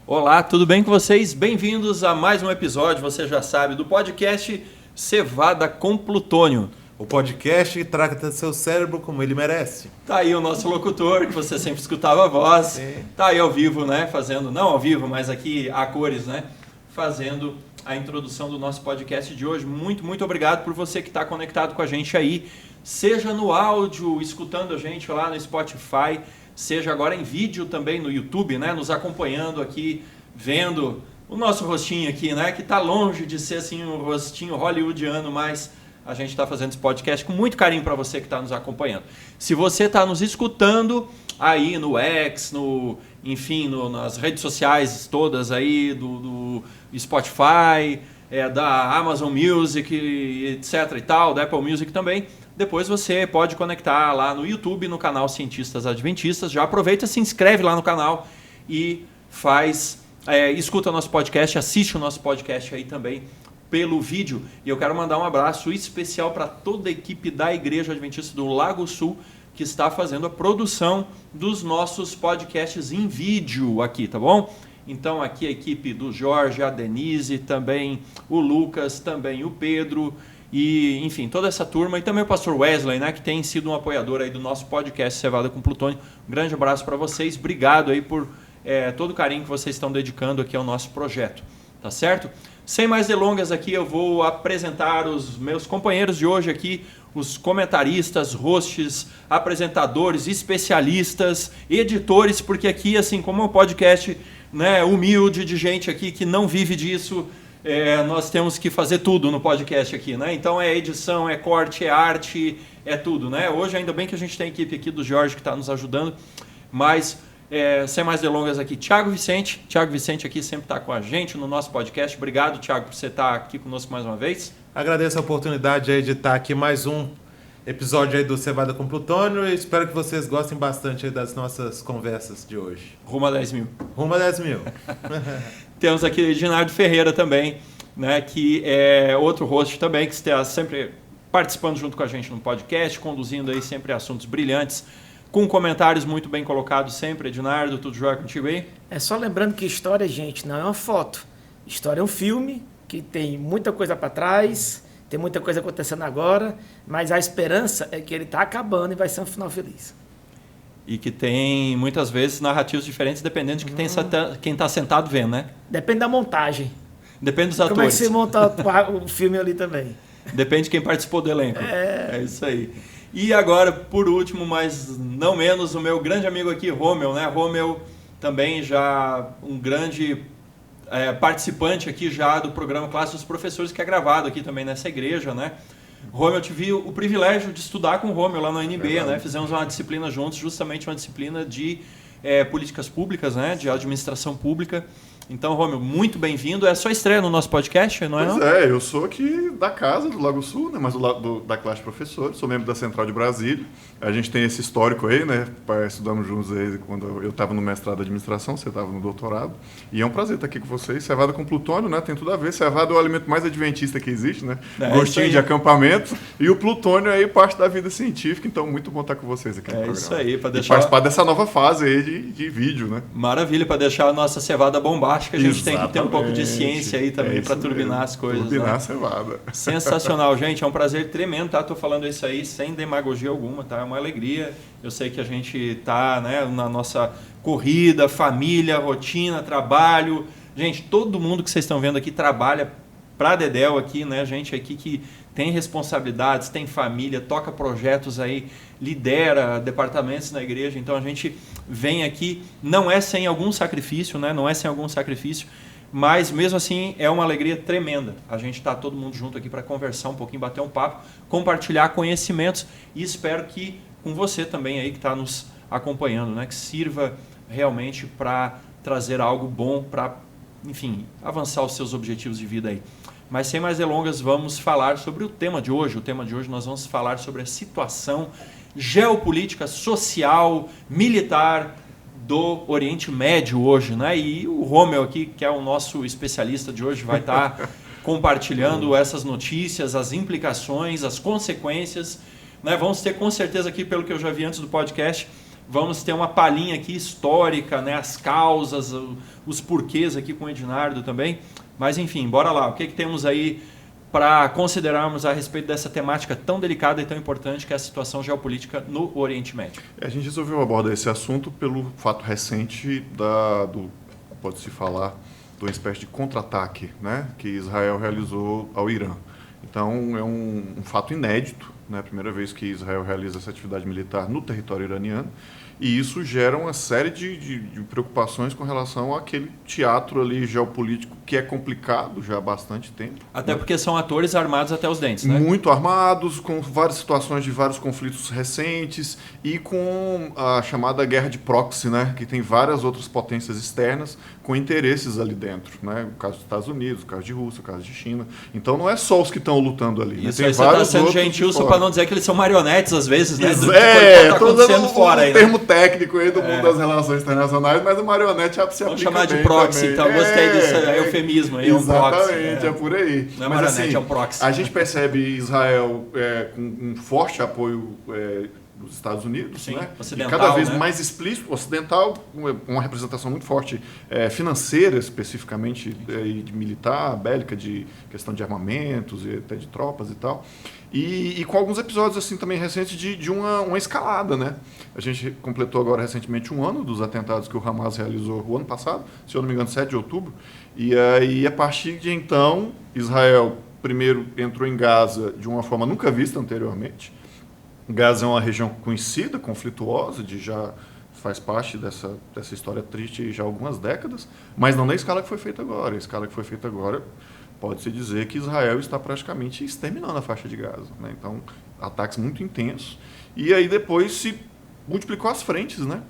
Olá, tudo bem com vocês? Bem-vindos a mais um episódio, você já sabe, do podcast Cevada com Plutônio. O podcast que trata seu cérebro como ele merece. Tá aí o nosso locutor, que você sempre escutava a voz. Sim. Tá aí ao vivo, né? Fazendo, não ao vivo, mas aqui a cores, né? Fazendo a introdução do nosso podcast de hoje. Muito obrigado por você que está conectado com a gente aí. Seja no áudio, escutando a gente lá no Spotify, seja agora em vídeo também no YouTube, né? Nos acompanhando aqui, vendo o nosso rostinho aqui, né? Que está longe de ser assim um rostinho hollywoodiano, mas a gente está fazendo esse podcast com muito carinho para você que está nos acompanhando. Se você está nos escutando aí no X, enfim, nas redes sociais todas aí do Spotify, da Amazon Music, etc e tal, da Apple Music também, depois você pode conectar lá no YouTube, no canal Cientistas Adventistas. Já aproveita, se inscreve lá no canal e escuta o nosso podcast, assiste o nosso podcast aí também pelo vídeo. E eu quero mandar um abraço especial para toda a equipe da Igreja Adventista do Lago Sul, que está fazendo a produção dos nossos podcasts em vídeo aqui, tá bom? Então aqui a equipe do Jorge, a Denise, também o Lucas, também o Pedro e, enfim, toda essa turma, e também o pastor Wesley, né, que tem sido um apoiador aí do nosso podcast Cevada com Plutônio. Um grande abraço para vocês, obrigado aí por todo o carinho que vocês estão dedicando aqui ao nosso projeto, tá certo? Sem mais delongas aqui, eu vou apresentar os meus companheiros de hoje aqui, os comentaristas, hosts, apresentadores, especialistas, editores, porque aqui, assim, como é um podcast, né, humilde de gente aqui que não vive disso, nós temos que fazer tudo no podcast aqui, né? Então é edição, é corte, é arte, é tudo, né? Hoje ainda bem que a gente tem a equipe aqui do Jorge que está nos ajudando, mas sem mais delongas aqui, Thiago Vicente aqui sempre está com a gente no nosso podcast. Obrigado, Thiago, por você estar aqui conosco mais uma vez. Agradeço a oportunidade aí de estar aqui mais um episódio aí do Cevada com Plutônio e espero que vocês gostem bastante aí das nossas conversas de hoje. Rumo a 10 mil. Rumo a 10 mil. Temos aqui o Edinardo Ferreira também, né, que é outro host também, que está sempre participando junto com a gente no podcast, conduzindo aí sempre assuntos brilhantes, com comentários muito bem colocados sempre. Edinardo, tudo jóia contigo aí? É só lembrando que história, gente, não é uma foto. História é um filme que tem muita coisa para trás, tem muita coisa acontecendo agora, mas a esperança é que ele está acabando e vai ser um final feliz. E que tem, muitas vezes, narrativas diferentes, dependendo de quem está sentado vendo, né? Depende da montagem. Depende dos atores. Como é que você monta o filme ali também. Depende de quem participou do elenco. É isso aí. E agora, por último, mas não menos, o meu grande amigo aqui, Rômel, né? Rômel também já um grande participante aqui já do programa Classe dos Professores, que é gravado aqui também nessa igreja, né? Rômel, eu tive o privilégio de estudar com o Rômel lá no UNB, né? Fizemos uma disciplina juntos, justamente uma disciplina de políticas públicas, né? De administração pública. Então, Rômel, muito bem-vindo. É a sua estreia no nosso podcast, não é? Pois é, eu sou aqui da casa do Lago Sul, né? Mas da classe de professores, sou membro da Central de Brasília. A gente tem esse histórico aí, né? Estudamos juntos aí quando eu estava no mestrado de administração, você estava no doutorado. E é um prazer estar aqui com vocês. Cevada com Plutônio, né? Tem tudo a ver. Cevada é o alimento mais adventista que existe, né? Gostinho de acampamento. E o plutônio é aí parte da vida científica. Então, muito bom estar com vocês aqui no programa. Isso aí, para deixar... participar dessa nova fase aí de vídeo, né? Maravilha, para deixar a nossa cevada bombar. Acho que a gente tem que ter um pouco de ciência aí também para turbinar as coisas. Turbinar, né? A cevada. Sensacional, gente. É um prazer tremendo, tá? Tô falando isso aí sem demagogia alguma, tá? É uma alegria. Eu sei que a gente tá, né, na nossa corrida, família, rotina, trabalho. Gente, todo mundo que vocês estão vendo aqui trabalha para Dedéu aqui, né? Gente aqui que tem responsabilidades, tem família, toca projetos aí, lidera departamentos na igreja. Então a gente vem aqui, não é sem algum sacrifício, né? Não é sem algum sacrifício, mas mesmo assim é uma alegria tremenda. A gente está todo mundo junto aqui para conversar um pouquinho, bater um papo, compartilhar conhecimentos e espero que com você também aí que está nos acompanhando, né? Que sirva realmente para trazer algo bom para, enfim, avançar os seus objetivos de vida aí. Mas sem mais delongas, vamos falar sobre o tema de hoje. O tema de hoje nós vamos falar sobre a situação geopolítica, social, militar do Oriente Médio hoje, né? E o Rômel aqui, que é o nosso especialista de hoje, vai estar compartilhando essas notícias, as implicações, as consequências, né? Vamos ter com certeza aqui, pelo que eu já vi antes do podcast, Vamos ter uma palhinha aqui histórica, né? As causas, os porquês aqui com o Ednardo também. Mas enfim, bora lá. O que temos aí para considerarmos a respeito dessa temática tão delicada e tão importante que é a situação geopolítica no Oriente Médio? A gente resolveu abordar esse assunto pelo fato recente pode-se falar, de uma espécie de contra-ataque, né, que Israel realizou ao Irã. Então, é um fato inédito, né, a primeira vez que Israel realiza essa atividade militar no território iraniano, e isso gera uma série de preocupações com relação àquele teatro ali geopolítico que é complicado já há bastante tempo. Até porque são atores armados até os dentes, né? Muito armados, com várias situações de vários conflitos recentes e com a chamada guerra de proxy, né? Que tem várias outras potências externas com interesses ali dentro, né? O caso dos Estados Unidos, o caso de Rússia, o caso de China. Então não é só os que estão lutando ali. Isso, né? aí você está sendo gentil só para não dizer que eles são marionetes às vezes, né? Estou dando fora aí, termo técnico aí do mundo das relações internacionais, mas o marionete se aplica. Vamos chamar de proxy, também. então gostei desse eufemismo aí. Exatamente, é por aí. Não é mas marionete, assim, é um proxy. A gente percebe Israel com um forte apoio dos Estados Unidos, sim, né? ocidental, e cada vez né? mais explícito, ocidental, uma representação muito forte financeira, especificamente, de militar, bélica, de questão de armamentos e até de tropas e tal. E com alguns episódios assim também recentes de uma escalada, né? A gente completou agora recentemente 1 ano dos atentados que o Hamas realizou o ano passado, se eu não me engano, 7 de outubro. E aí, a partir de então, Israel primeiro entrou em Gaza de uma forma nunca vista anteriormente. Gaza é uma região conhecida, conflituosa, já faz parte dessa história triste já há algumas décadas, mas não na escala que foi feita agora. A escala que foi feita agora, pode-se dizer que Israel está praticamente exterminando a faixa de Gaza, né? Então, ataques muito intensos. E aí depois se multiplicou as frentes, né?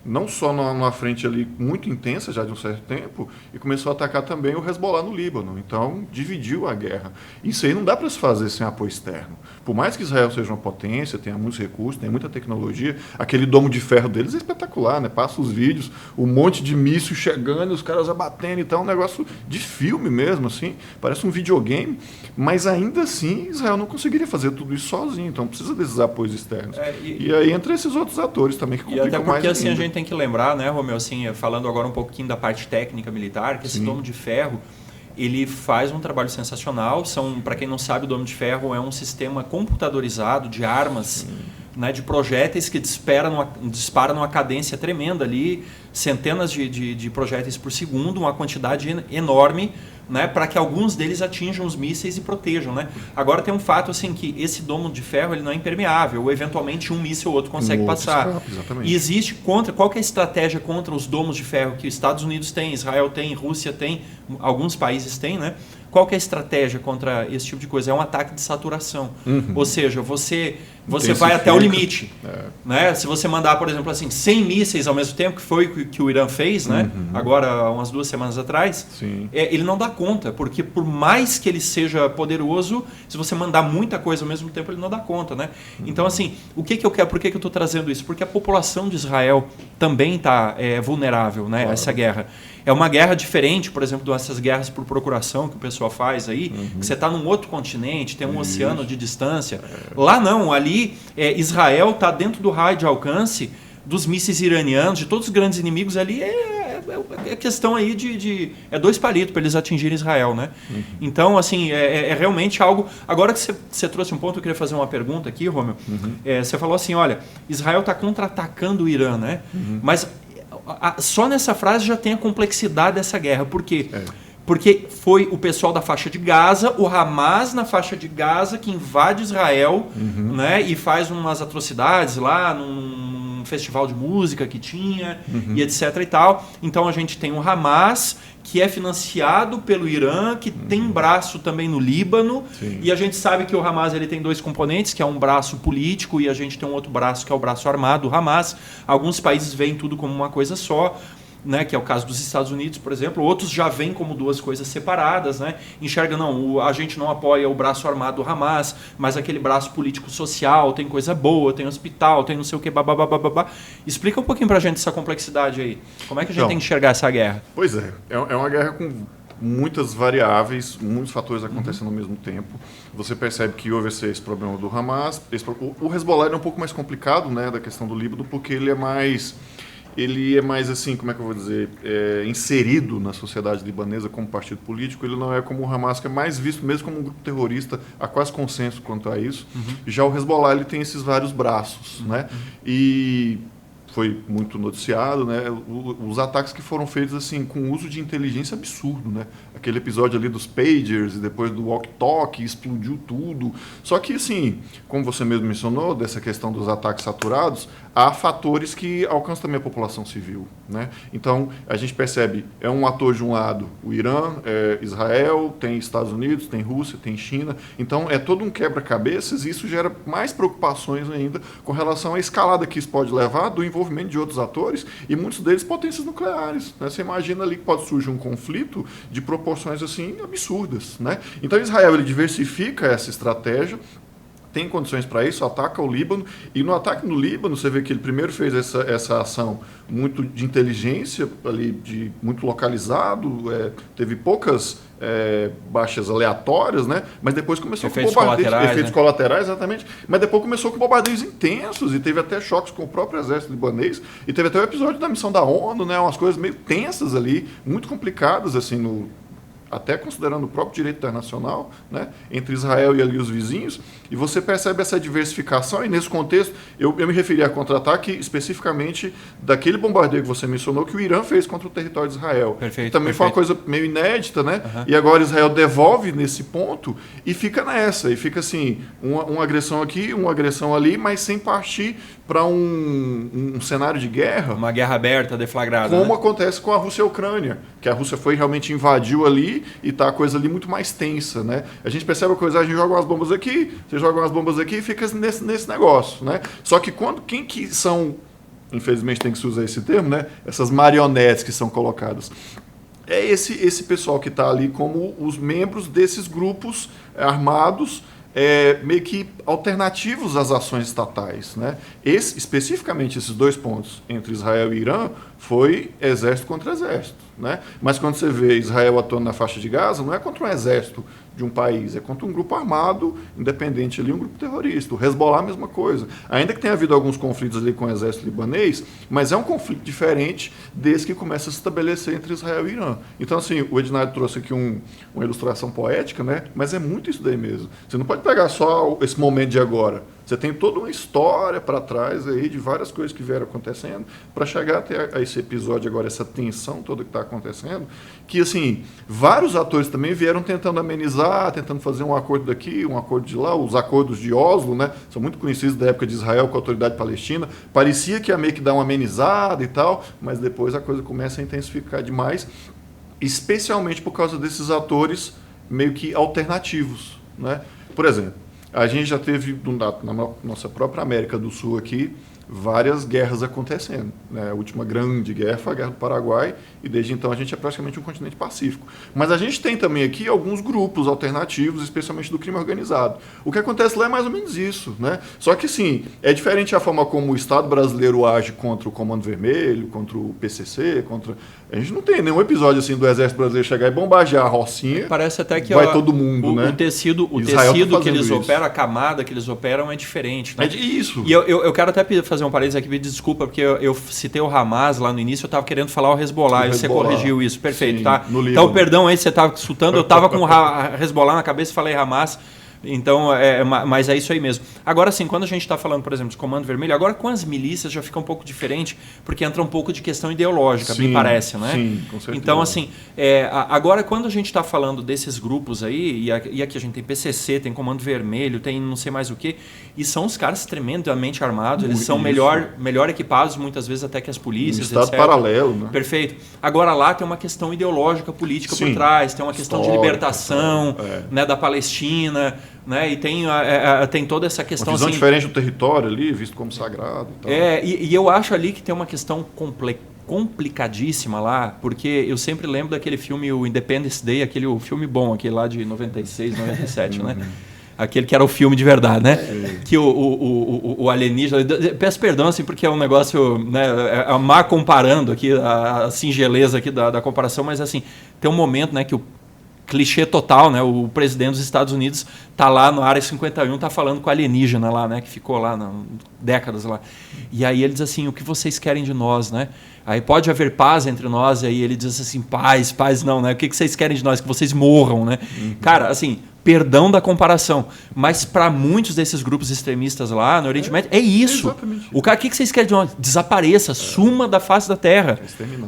Não só numa frente ali muito intensa já de um certo tempo, e começou a atacar também o Hezbollah no Líbano. Então, dividiu a guerra. Isso aí não dá para se fazer sem apoio externo. Por mais que Israel seja uma potência, tenha muitos recursos, tenha muita tecnologia, aquele domo de ferro deles é espetacular, né? Passa os vídeos, um monte de míssil chegando, os caras abatendo, então é um negócio de filme mesmo, assim, parece um videogame, mas ainda assim Israel não conseguiria fazer tudo isso sozinho, então precisa desses apoios externos. E aí entra esses outros atores também que complicam mais. E até porque mais assim, a gente tem que lembrar, né, Romeu, assim, falando agora um pouquinho da parte técnica militar, que esse domo de ferro, ele faz um trabalho sensacional. Para quem não sabe, o domo de ferro é um sistema computadorizado de armas, né, de projéteis que dispara numa cadência tremenda ali, centenas de projéteis por segundo, uma quantidade enorme, né, para que alguns deles atinjam os mísseis e protejam, né? Agora tem um fato assim que esse domo de ferro ele não é impermeável, ou eventualmente um míssil ou outro consegue passar. Exatamente. E existe qual que é a estratégia contra os domos de ferro que os Estados Unidos têm, Israel tem, Rússia tem, alguns países têm, né? Qual que é a estratégia contra esse tipo de coisa? É um ataque de saturação. Ou seja, você vai até o limite. Né? Se você mandar, por exemplo, assim, 100 mísseis ao mesmo tempo, que foi o que o Irã fez, né? Agora, umas 2 semanas atrás, ele não dá conta, porque por mais que ele seja poderoso, se você mandar muita coisa ao mesmo tempo, ele não dá conta. Né? Então, assim, o que eu quero? Por que eu estou trazendo isso? Porque a população de Israel também está vulnerável, né, a essa guerra. É uma guerra diferente, por exemplo, dessas guerras por procuração que o pessoal faz aí, que você está num outro continente, tem um oceano de distância. Lá não, ali Israel está dentro do raio de alcance dos mísseis iranianos, de todos os grandes inimigos ali, é questão aí de 2 palitos para eles atingirem Israel, né? Então, assim, é realmente algo... Agora que você trouxe um ponto, eu queria fazer uma pergunta aqui, Romeu. Você falou assim, olha, Israel está contra-atacando o Irã, né? Mas... só nessa frase já tem a complexidade dessa guerra. Por quê? Porque foi o pessoal da faixa de Gaza, o Hamas na faixa de Gaza, que invade Israel, né, e faz umas atrocidades lá num festival de música que tinha, e etc e tal. Então a gente tem o Hamas, que é financiado pelo Irã, que tem braço também no Líbano, e a gente sabe que o Hamas ele tem 2 componentes, que é um braço político e a gente tem um outro braço que é o braço armado do Hamas. Alguns países veem tudo como uma coisa só, né, que é o caso dos Estados Unidos, por exemplo. Outros já veem como 2 coisas separadas, né? Enxerga, não, a gente não apoia o braço armado do Hamas, mas aquele braço político-social, tem coisa boa, tem hospital, tem não sei o que, babá. Explica um pouquinho pra gente essa complexidade aí. Como é que a gente tem que enxergar essa guerra? Pois é uma guerra com muitas variáveis, muitos fatores acontecendo ao mesmo tempo. Você percebe que houve esse problema do Hamas. O Hezbollah é um pouco mais complicado, né, da questão do Líbano, porque ele é mais assim, como é que eu vou dizer, inserido na sociedade libanesa como partido político. Ele não é como o Hamas, que é mais visto mesmo como um grupo terrorista, há quase consenso quanto a isso. Já o Hezbollah, ele tem esses vários braços, né? E foi muito noticiado, né? Os ataques que foram feitos assim com uso de inteligência absurdo, né? Aquele episódio ali dos pagers e depois do walkie-talkie, explodiu tudo. Só que assim, como você mesmo mencionou, dessa questão dos ataques saturados, há fatores que alcançam também a população civil, né? Então, a gente percebe, é um ator de um lado, o Irã, Israel, tem Estados Unidos, tem Rússia, tem China. Então, é todo um quebra-cabeças e isso gera mais preocupações ainda com relação à escalada que isso pode levar do envolvimento de outros atores e muitos deles potências nucleares, né? Você imagina ali que pode surgir um conflito de proporções assim absurdas, né? Então, Israel ele diversifica essa estratégia, tem condições para isso, ataca o Líbano, e no ataque no Líbano você vê que ele primeiro fez essa ação muito de inteligência, ali, muito localizado, teve poucas baixas aleatórias, né? Mas depois começou efeitos com bombardeios, colaterais, efeitos né? colaterais, exatamente, mas depois começou com bombardeios intensos, e teve até choques com o próprio exército libanês, e teve até o episódio da missão da ONU, né? Umas coisas meio tensas ali, muito complicadas, assim, até considerando o próprio direito internacional, né, entre Israel e ali os vizinhos, e você percebe essa diversificação, e nesse contexto, eu me referi a contra-ataque especificamente daquele bombardeio que você mencionou, que o Irã fez contra o território de Israel. Perfeito, também foi uma coisa meio inédita, né? E agora Israel devolve nesse ponto e fica nessa, e fica assim, uma agressão aqui, uma agressão ali, mas sem partir para um cenário de guerra. Uma guerra aberta, deflagrada. Como né? acontece com a Rússia e a Ucrânia, que a Rússia realmente invadiu ali e tá a coisa ali muito mais tensa, né? A gente percebe a coisa, a gente joga umas bombas aqui, você joga umas bombas aqui e fica nesse negócio, né? Só que quem que são, infelizmente tem que se usar esse termo, né? Essas marionetes que são colocadas. É esse pessoal que está ali como os membros desses grupos armados, meio que alternativos às ações estatais, né? Especificamente esses dois pontos entre Israel e Irã foi exército contra exército, né? Mas quando você vê Israel atuando na faixa de Gaza, não é contra um exército de um país, é contra um grupo armado independente ali, um grupo terrorista. O Hezbollah, a mesma coisa. Ainda que tenha havido alguns conflitos ali com o exército libanês, mas é um conflito diferente desse que começa a se estabelecer entre Israel e Irã. Então, assim, o Ednardo trouxe aqui uma ilustração poética, né? Mas é muito isso daí mesmo. Você não pode pegar só esse momento de agora. Você tem toda uma história para trás aí de várias coisas que vieram acontecendo para chegar até a esse episódio agora, essa tensão toda que está acontecendo, que, assim, vários atores também vieram tentando amenizar, tentando fazer um acordo daqui, um acordo de lá. Os acordos de Oslo, né, são muito conhecidos da época de Israel com a autoridade palestina. Parecia que ia meio que dar uma amenizada e tal, mas depois a coisa começa a intensificar demais, especialmente por causa desses atores meio que alternativos, né? Por exemplo, a gente já teve, na nossa própria América do Sul aqui, várias guerras acontecendo, né? A última grande guerra foi a Guerra do Paraguai, e desde então a gente é praticamente um continente pacífico. Mas a gente tem também aqui alguns grupos alternativos, especialmente do crime organizado. O que acontece lá é mais ou menos isso, né? Só que, sim, é diferente a forma como o Estado brasileiro age contra o Comando Vermelho, contra o PCC, A gente não tem nenhum episódio assim do Exército Brasileiro chegar e bombardear a Rocinha. Parece até que vai todo mundo, né? O tecido tá que eles isso. operam, a camada que eles operam é diferente, né? É isso. E eu quero até fazer um parênteses aqui, me desculpa, porque eu citei o Hamas lá no início, eu estava querendo falar o Hezbollah, e você corrigiu isso, perfeito, sim, tá? no Então, Líbano. perdão aí, você estava consultando, eu estava com o Hezbollah na cabeça e falei Hamas. Então, mas é isso aí mesmo. Agora sim, quando a gente está falando, por exemplo, de Comando Vermelho, agora com as milícias já fica um pouco diferente, porque entra um pouco de questão ideológica, sim, me parece, né? Sim, com certeza. Então, assim, agora quando a gente está falando desses grupos aí, e aqui a gente tem PCC, tem Comando Vermelho, tem não sei mais o que, e são os caras tremendamente armados, eles são melhor equipados, muitas vezes até que as polícias, Estado etc. paralelo, né? Perfeito. Agora lá tem uma questão ideológica, política por trás, tem uma questão de libertação, né, da Palestina, né, e tem toda essa questão... Uma visão assim, diferente do território ali, visto como sagrado. E tal. E eu acho ali que tem uma questão complicadíssima lá, porque eu sempre lembro daquele filme, o Independence Day, o filme bom, aquele lá de 96, 97, né? Aquele que era o filme de verdade, né? Que o alienígena... Peço perdão, assim, porque é um negócio... Né, é má comparando aqui, a singeleza aqui da comparação, mas assim, tem um momento, né, que o clichê total, né? O presidente dos Estados Unidos tá lá no Área 51, tá falando com o alienígena lá, né? Que ficou lá décadas lá. E aí ele diz assim, o que vocês querem de nós, né? Aí pode haver paz entre nós, e aí ele diz assim, paz não, né? O que vocês querem de nós? Que vocês morram, né? Cara, assim, perdão da comparação, mas para muitos desses grupos extremistas lá no Oriente Médio, é isso. O cara, o que vocês querem de nós? Desapareça, suma da face da terra.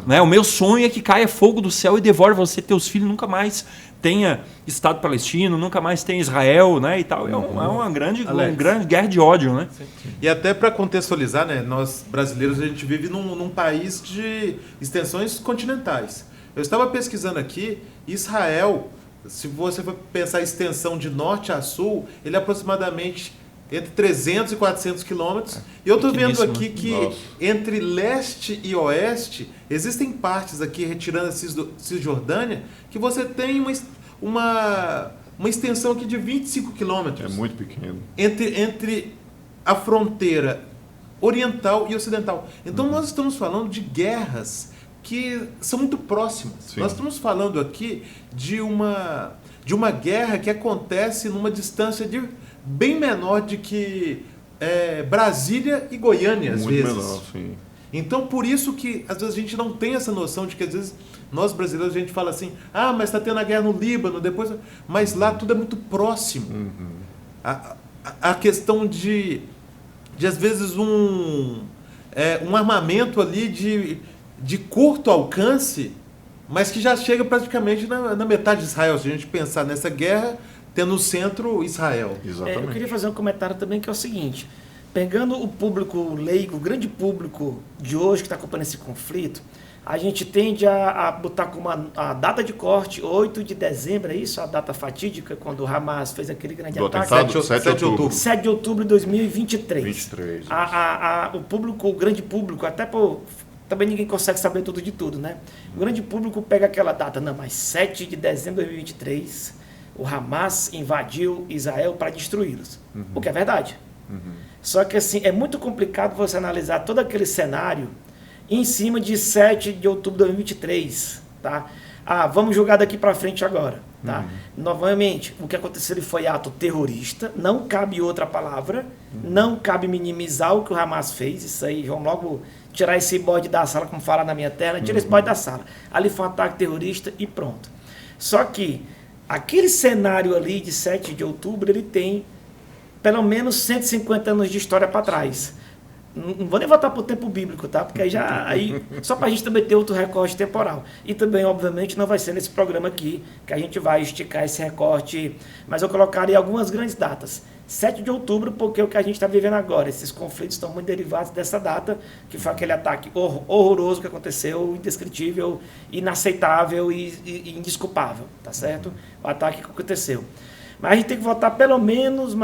Né? O meu sonho é que caia fogo do céu e devore você, teus filhos, nunca mais tenha Estado palestino, nunca mais tenha Israel, né, e tal. É uma grande guerra de ódio, né? Sim. E até para contextualizar, né, nós brasileiros, a gente vive num país de extensões continentais. Eu estava pesquisando aqui, Israel, se você for pensar a extensão de norte a sul, ele é aproximadamente entre 300 e 400 quilômetros. E eu estou vendo aqui que entre leste e oeste, existem partes aqui, retirando a Cisjordânia, que você tem uma extensão aqui de 25 quilômetros. É muito pequeno. Entre a fronteira oriental e ocidental. Então nós estamos falando de guerras que são muito próximas. Sim. Nós estamos falando aqui de uma guerra que acontece numa distância bem menor de que Brasília e Goiânia, às vezes. Muito menor, sim. Então, por isso que, às vezes, a gente não tem essa noção de que, às vezes, nós brasileiros, a gente fala assim, mas está tendo a guerra no Líbano, depois... Mas lá tudo é muito próximo. A questão de às vezes, um armamento ali de curto alcance, mas que já chega praticamente na metade de Israel. Se a gente pensar nessa guerra, tendo no centro Israel. Exatamente. Eu queria fazer um comentário também que é o seguinte, pegando o público leigo, o grande público de hoje que está acompanhando esse conflito, a gente tende a botar como a data de corte 8 de dezembro, é isso? A data fatídica, quando o Hamas fez aquele grande ataque. 7 de outubro. 7 de outubro de 2023. 23. O público, o grande público, até também ninguém consegue saber tudo de tudo, né? O grande público pega aquela data, mas 7 de dezembro de 2023, o Hamas invadiu Israel para destruí-los. O que é verdade. Só que assim, é muito complicado você analisar todo aquele cenário em cima de 7 de outubro de 2023, tá? Vamos jogar daqui para frente agora, tá? Novamente, o que aconteceu ele foi ato terrorista, não cabe outra palavra, não cabe minimizar o que o Hamas fez, isso aí, vamos logo tirar esse bode da sala, como fala na minha terra, tira esse bode da sala. Ali foi um ataque terrorista e pronto. Só que aquele cenário ali de 7 de outubro, ele tem pelo menos 150 anos de história para trás. Não vou nem voltar para o tempo bíblico, tá? Porque aí só para a gente também ter outro recorte temporal. E também, obviamente, não vai ser nesse programa aqui que a gente vai esticar esse recorte, mas eu colocaria algumas grandes datas. 7 de outubro, porque é o que a gente está vivendo agora. Esses conflitos estão muito derivados dessa data, que foi aquele ataque horroroso que aconteceu, indescritível, inaceitável e indesculpável, tá certo? O ataque que aconteceu. Mas a gente tem que voltar pelo menos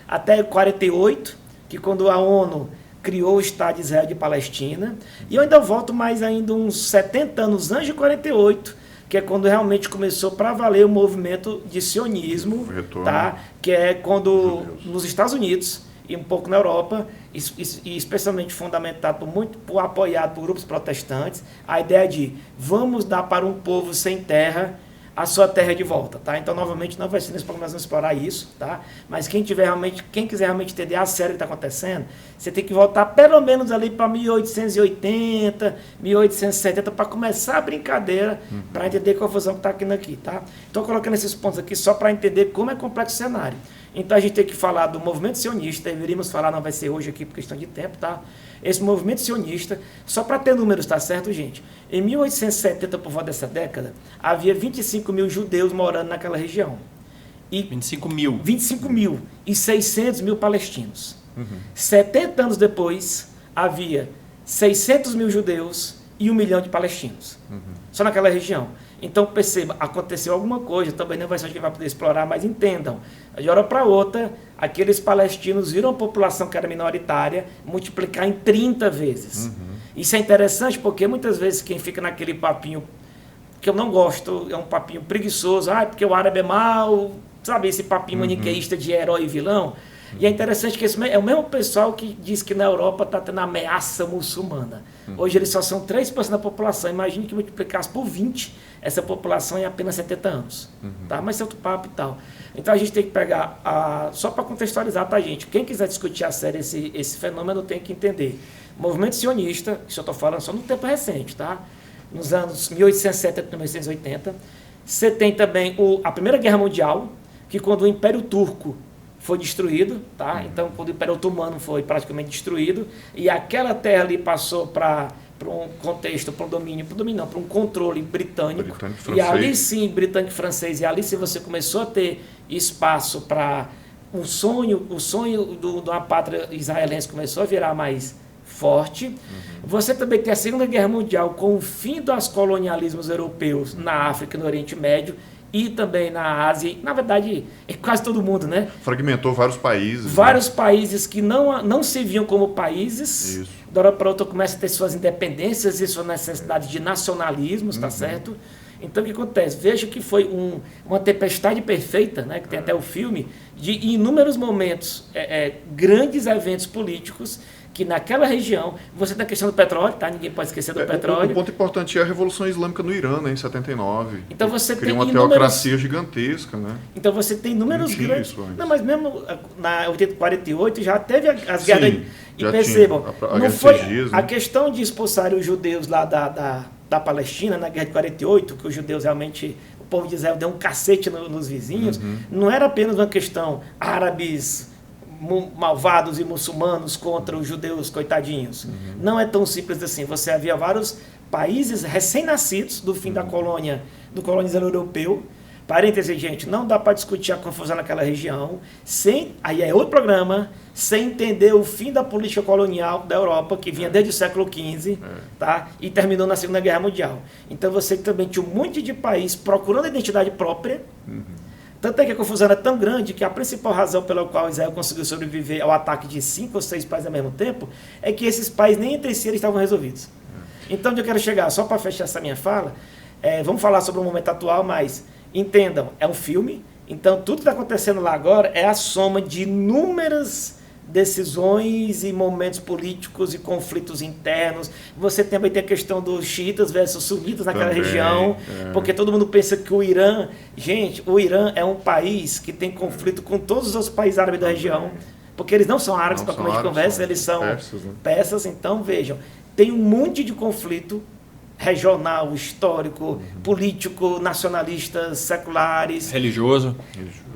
até 48, que quando a ONU criou o Estado de Israel de Palestina, e eu ainda volto mais ainda uns 70 anos antes de 48, que é quando realmente começou para valer o movimento de sionismo, tá? Que é quando nos Estados Unidos e um pouco na Europa, e especialmente fundamentado apoiado por grupos protestantes, a ideia de vamos dar para um povo sem terra a sua terra de volta, tá? Então, novamente, não vai ser nesse programa nós vamos explorar isso, tá? Mas quem quiser realmente entender a série que está acontecendo, você tem que voltar pelo menos ali para 1880, 1870, para começar a brincadeira, para entender a confusão que está aqui, tá? Estou colocando esses pontos aqui só para entender como é complexo o cenário. Então, a gente tem que falar do movimento sionista, deveríamos falar, não vai ser hoje aqui por questão de tempo, tá? Esse movimento sionista, só para ter números, tá certo, gente? Em 1870, por volta dessa década, havia 25 mil judeus morando naquela região. 25 mil. 25 mil e 600 mil palestinos. 70 anos depois, havia 600 mil judeus e 1 milhão de palestinos. Só naquela região. Então, perceba, aconteceu alguma coisa, também não vai ser a gente vai poder explorar, mas entendam. De hora para outra, aqueles palestinos viram a população que era minoritária multiplicar em 30 vezes. Isso é interessante porque muitas vezes quem fica naquele papinho que eu não gosto, é um papinho preguiçoso, porque o árabe é mau, sabe, esse papinho maniqueísta de herói e vilão. E é interessante que esse é o mesmo pessoal que diz que na Europa está tendo ameaça muçulmana. Hoje eles só são 3% da população. Imagine que multiplicasse por 20 essa população em apenas 70 anos. Tá? Mas é outro papo e tal. Então a gente tem que pegar, só para contextualizar, tá, gente? Quem quiser discutir a sério esse fenômeno tem que entender. O movimento sionista, isso eu estou falando só no tempo recente, tá? Nos anos 1870 e 1880. Você tem também a Primeira Guerra Mundial, que quando o Império Turco foi destruído, tá? Então, quando o Império Otomano foi praticamente destruído, e aquela terra ali passou para um contexto, para um domínio, para um controle britânico, e ali sim, britânico e francês, e ali sim você começou a ter espaço para o sonho de uma pátria israelense começou a virar mais forte. Você também tem a Segunda Guerra Mundial com o fim dos colonialismos europeus na África e no Oriente Médio, e também na Ásia, na verdade, em quase todo mundo, né? Fragmentou vários países. Vários países que não se viam como países. Isso. Da hora para outra começa a ter suas independências e sua necessidade de nacionalismos, tá certo? Então, o que acontece? Veja que foi uma tempestade perfeita, né? Que tem até o filme, de em inúmeros momentos, grandes eventos políticos que naquela região, você tem a questão do petróleo, tá? Ninguém pode esquecer do petróleo. Um ponto importante é a Revolução Islâmica no Irã, né, em 79. Então você cria tem uma teocracia gigantesca, né? Então você tem inúmeros grandes... Não, mas mesmo na 48 já teve as guerras... E percebam, não foi a questão de expulsarem os judeus lá da Palestina, na guerra de 48, que os judeus realmente... O povo de Israel deu um cacete nos vizinhos. Não era apenas uma questão árabes... malvados e muçulmanos contra os judeus coitadinhos. Não é tão simples assim. Você havia vários países recém-nascidos do fim da colônia, do colonizador europeu. Parêntese, gente, não dá para discutir a confusão naquela região aí é outro programa, sem entender o fim da política colonial da Europa, que vinha desde o século XV, tá? E terminou na Segunda Guerra Mundial. Então você também tinha um monte de país procurando a identidade própria. Tanto é que a confusão era tão grande que a principal razão pela qual Israel conseguiu sobreviver ao ataque de 5 ou 6 países ao mesmo tempo é que esses países nem entre si eles estavam resolvidos. Então, onde eu quero chegar, só para fechar essa minha fala, vamos falar sobre o momento atual, mas entendam, é um filme, então tudo que está acontecendo lá agora é a soma de inúmeras decisões e momentos políticos e conflitos internos. Você também tem a questão dos xiitas versus sunitas naquela região, porque todo mundo pensa que o Irã... Gente, o Irã é um país que tem conflito com todos os outros países árabes da região, porque eles não são árabes para comer de conversa, eles são persas. Então, vejam, tem um monte de conflito regional, histórico, político, nacionalistas, seculares. Religioso.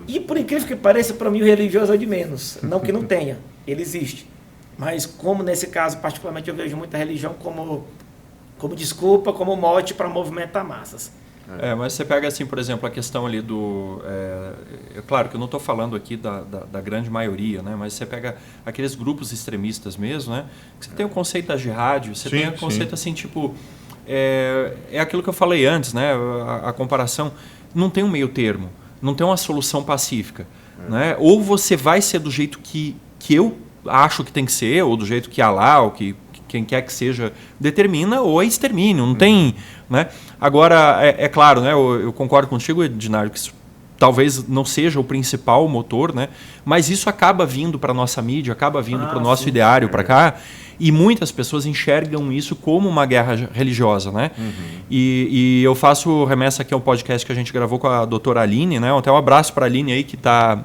E por incrível que pareça, para mim o religioso é de menos. Não que não tenha, ele existe. Mas como nesse caso, particularmente, eu vejo muita religião como desculpa, como mote para movimentar massas. Mas você pega assim, por exemplo, a questão ali do... claro que eu não estou falando aqui da grande maioria, né? Mas você pega aqueles grupos extremistas mesmo, né? Que você tem o conceito da jihad, você tem o conceito assim, tipo... É aquilo que eu falei antes, né? A comparação. Não tem um meio termo, não tem uma solução pacífica. Né? Ou você vai ser do jeito que eu acho que tem que ser, ou do jeito que Alá, ou que quem quer que seja determina, ou é extermínio. Não tem... Né? Agora, é claro, né? Eu concordo contigo, Ednário, que isso talvez não seja o principal motor, né? Mas isso acaba vindo para a nossa mídia, acaba vindo para o nosso ideário, para cá. E muitas pessoas enxergam isso como uma guerra religiosa, né? E eu faço remessa aqui ao podcast que a gente gravou com a doutora Aline, né? Até um abraço para a Aline aí, que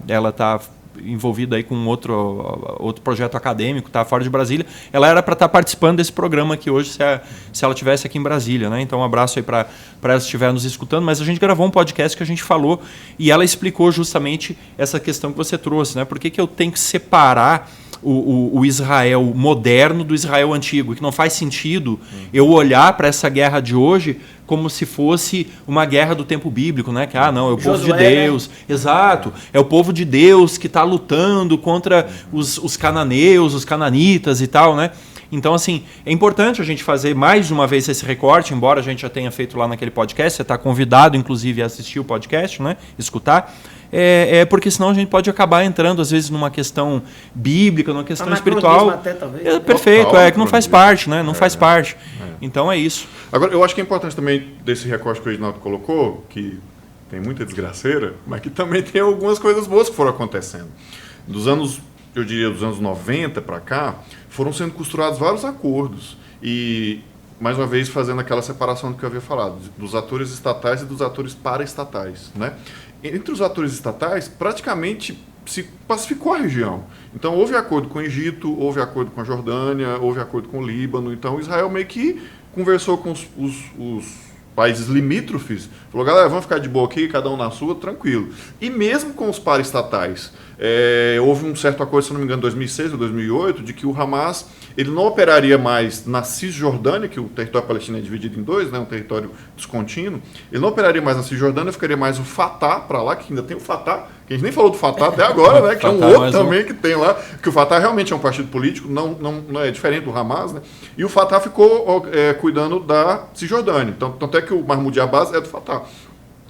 ela está envolvida aí com outro projeto acadêmico, tá fora de Brasília. Ela era para estar participando desse programa aqui hoje, se ela estivesse aqui em Brasília, né? Então um abraço aí para ela se estiver nos escutando. Mas a gente gravou um podcast que a gente falou e ela explicou justamente essa questão que você trouxe, né? Por que eu tenho que separar o Israel moderno do Israel antigo, que não faz sentido eu olhar para essa guerra de hoje como se fosse uma guerra do tempo bíblico, né? Que não, é o povo de Deus, exato, é o povo de Deus que está lutando contra os cananeus, os cananitas e tal, né? Então, assim, é importante a gente fazer mais uma vez esse recorte, embora a gente já tenha feito lá naquele podcast, você está convidado, inclusive, a assistir o podcast, né? Escutar. Porque senão a gente pode acabar entrando, às vezes, numa questão bíblica, numa questão espiritual. Até, talvez. Perfeito, que não faz parte, né? Não faz parte. Então é isso. Agora, eu acho que é importante também desse recorte que o Edinaldo colocou, que tem muita desgraceira, mas que também tem algumas coisas boas que foram acontecendo. Dos anos 90 para cá, foram sendo costurados vários acordos. E, mais uma vez, fazendo aquela separação do que eu havia falado, dos atores estatais e dos atores paraestatais, né? Entre os atores estatais, praticamente se pacificou a região. Então, houve acordo com o Egito, houve acordo com a Jordânia, houve acordo com o Líbano. Então, Israel meio que conversou com os países limítrofes, falou, galera, vamos ficar de boa aqui, cada um na sua, tranquilo. E mesmo com os paraestatais, houve um certo acordo, se não me engano, em 2006 ou 2008, de que o Hamas ele não operaria mais na Cisjordânia, que o território palestino é dividido em dois, né, um território descontínuo, ele não operaria mais na Cisjordânia, ficaria mais o Fatah para lá, que ainda tem o Fatah, que a gente nem falou do Fatah até agora, né, que é um outro também que tem lá, que o Fatah realmente é um partido político, não é diferente do Hamas, né, e o Fatah ficou cuidando da Cisjordânia, tanto é que o Mahmoud Abbas é do Fatah.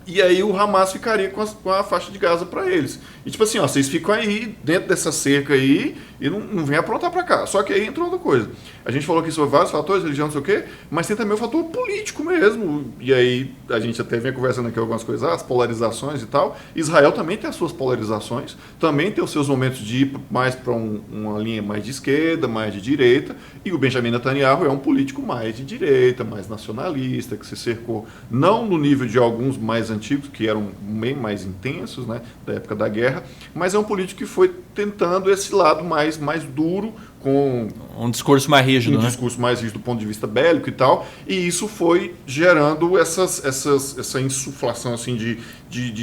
E aí o Hamas ficaria com a faixa de Gaza para eles. E tipo assim, ó, vocês ficam aí dentro dessa cerca aí e não vem aprontar para cá. Só que aí entrou outra coisa. A gente falou aqui sobre vários fatores, religião, não sei o quê, mas tem também o fator político mesmo. E aí a gente até vem conversando aqui algumas coisas, as polarizações e tal. Israel também tem as suas polarizações, também tem os seus momentos de ir mais para uma linha mais de esquerda, mais de direita. E o Benjamin Netanyahu é um político mais de direita, mais nacionalista, que se cercou não no nível de alguns mais antigos, que eram bem mais intensos, né, da época da guerra, mas é um político que foi tentando esse lado mais duro, com um discurso mais rígido, né? Discurso mais rígido do ponto de vista bélico e tal, e isso foi gerando essa insuflação assim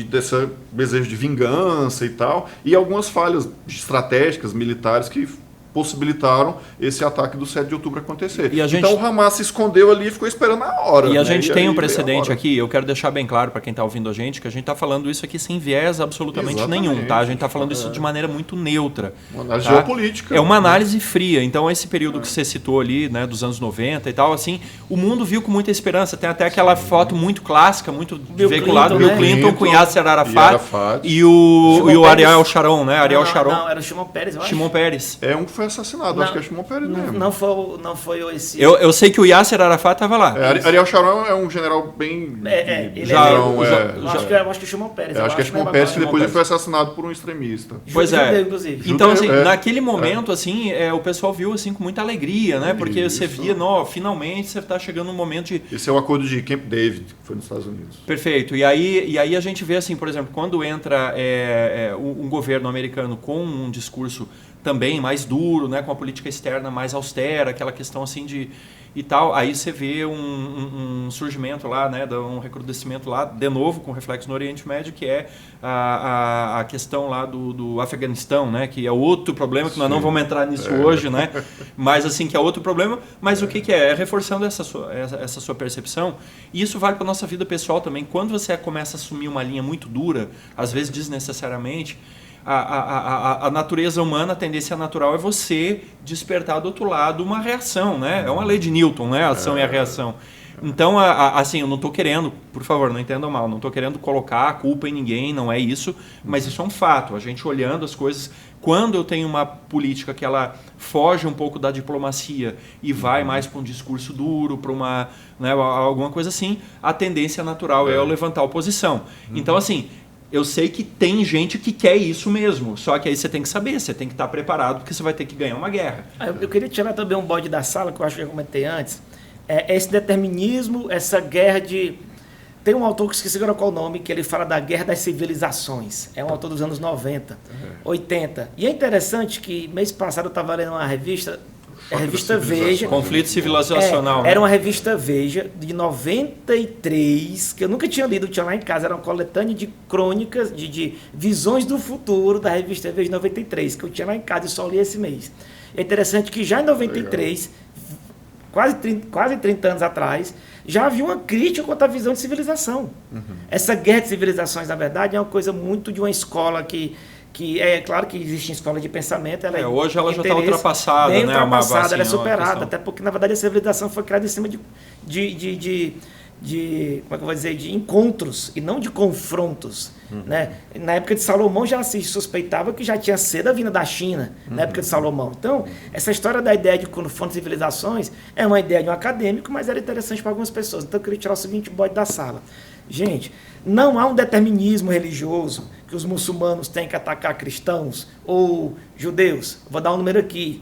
desse desejo de vingança e tal, e algumas falhas estratégicas, militares que possibilitaram esse ataque do 7 de outubro acontecer. Então o Hamas se escondeu ali e ficou esperando a hora. E a gente tem um precedente aqui, eu quero deixar bem claro para quem está ouvindo a gente, que a gente está falando isso aqui sem viés absolutamente nenhum, tá? A gente está falando isso de maneira muito neutra. Uma análise geopolítica. É uma análise fria. Então esse período que você citou ali, né, dos anos 90 e tal, assim, o mundo viu com muita esperança. Tem até aquela foto muito clássica, muito veiculada, Bill Clinton com Yasser Arafat e o Ariel Sharon, né? Ariel Sharon. Não, era o Shimon Peres, eu acho. Shimon Peres. É um que foi assassinado, acho que é Shimon Peres mesmo. Não foi esse... Eu sei que o Yasser Arafat estava lá. Ariel Sharon é um general bem... Acho que é o Shimon Peres. Acho que é Shimon Peres, que depois ele foi assassinado por um extremista. Pois é. Judeu, inclusive. Então, assim, naquele momento, assim, o pessoal viu assim com muita alegria, né? Porque você via, finalmente você está chegando num momento de... Esse é o acordo de Camp David, que foi nos Estados Unidos. Perfeito. E aí a gente vê, assim, por exemplo, quando entra um governo americano com um discurso também mais duro, né, com a política externa mais austera, aquela questão assim de e tal, aí você vê um surgimento lá, né, um recrudescimento lá, de novo com reflexo no Oriente Médio, que é a questão lá do Afeganistão, né, que é outro problema, que nós não vamos entrar nisso hoje, né, mas assim, que é outro problema, mas o que é? É reforçando essa sua percepção, e isso vale para a nossa vida pessoal também. Quando você começa a assumir uma linha muito dura, às vezes desnecessariamente, a natureza humana, a tendência natural é você despertar do outro lado uma reação, né? É uma lei de Newton, né? A ação e a reação. Então, assim, eu não estou querendo, por favor, não entendam mal, não estou querendo colocar a culpa em ninguém, não é isso, mas isso é um fato. A gente olhando as coisas, quando eu tenho uma política que ela foge um pouco da diplomacia e vai mais para um discurso duro, para uma, né, alguma coisa assim, a tendência natural é eu levantar a oposição. Então, assim, eu sei que tem gente que quer isso mesmo, só que aí você tem que saber, você tem que estar preparado, porque você vai ter que ganhar uma guerra. Eu queria tirar também um bode da sala, que eu acho que eu comentei antes, esse determinismo, essa guerra de... Tem um autor que esqueci agora qual o nome, que ele fala da guerra das civilizações, é um autor dos anos 90, 80, e é interessante que mês passado eu estava lendo uma revista... A revista Veja. Conflito civilizacional. Era uma revista Veja de 93, que eu nunca tinha lido, tinha lá em casa. Era uma coletânea de crônicas, de visões do futuro da revista Veja de 93, que eu tinha lá em casa e só li esse mês. É interessante que já em 93, quase 30 anos atrás, já havia uma crítica contra a visão de civilização. Essa guerra de civilizações, na verdade, é uma coisa muito de uma escola que é claro que existe escola de pensamento. Hoje ela já está ultrapassada, bem né? ultrapassada, ela é superada, até porque, na verdade, a civilização foi criada em cima como é que eu vou dizer, de encontros e não de confrontos. Né? Na época de Salomão já se suspeitava que já tinha seda vinda da China, na época de Salomão. Então, essa história da ideia de confronto de civilizações é uma ideia de um acadêmico, mas era interessante para algumas pessoas. Então, eu queria tirar o seguinte bode da sala. Gente, não há um determinismo religioso que os muçulmanos têm que atacar cristãos ou judeus. Vou dar um número aqui.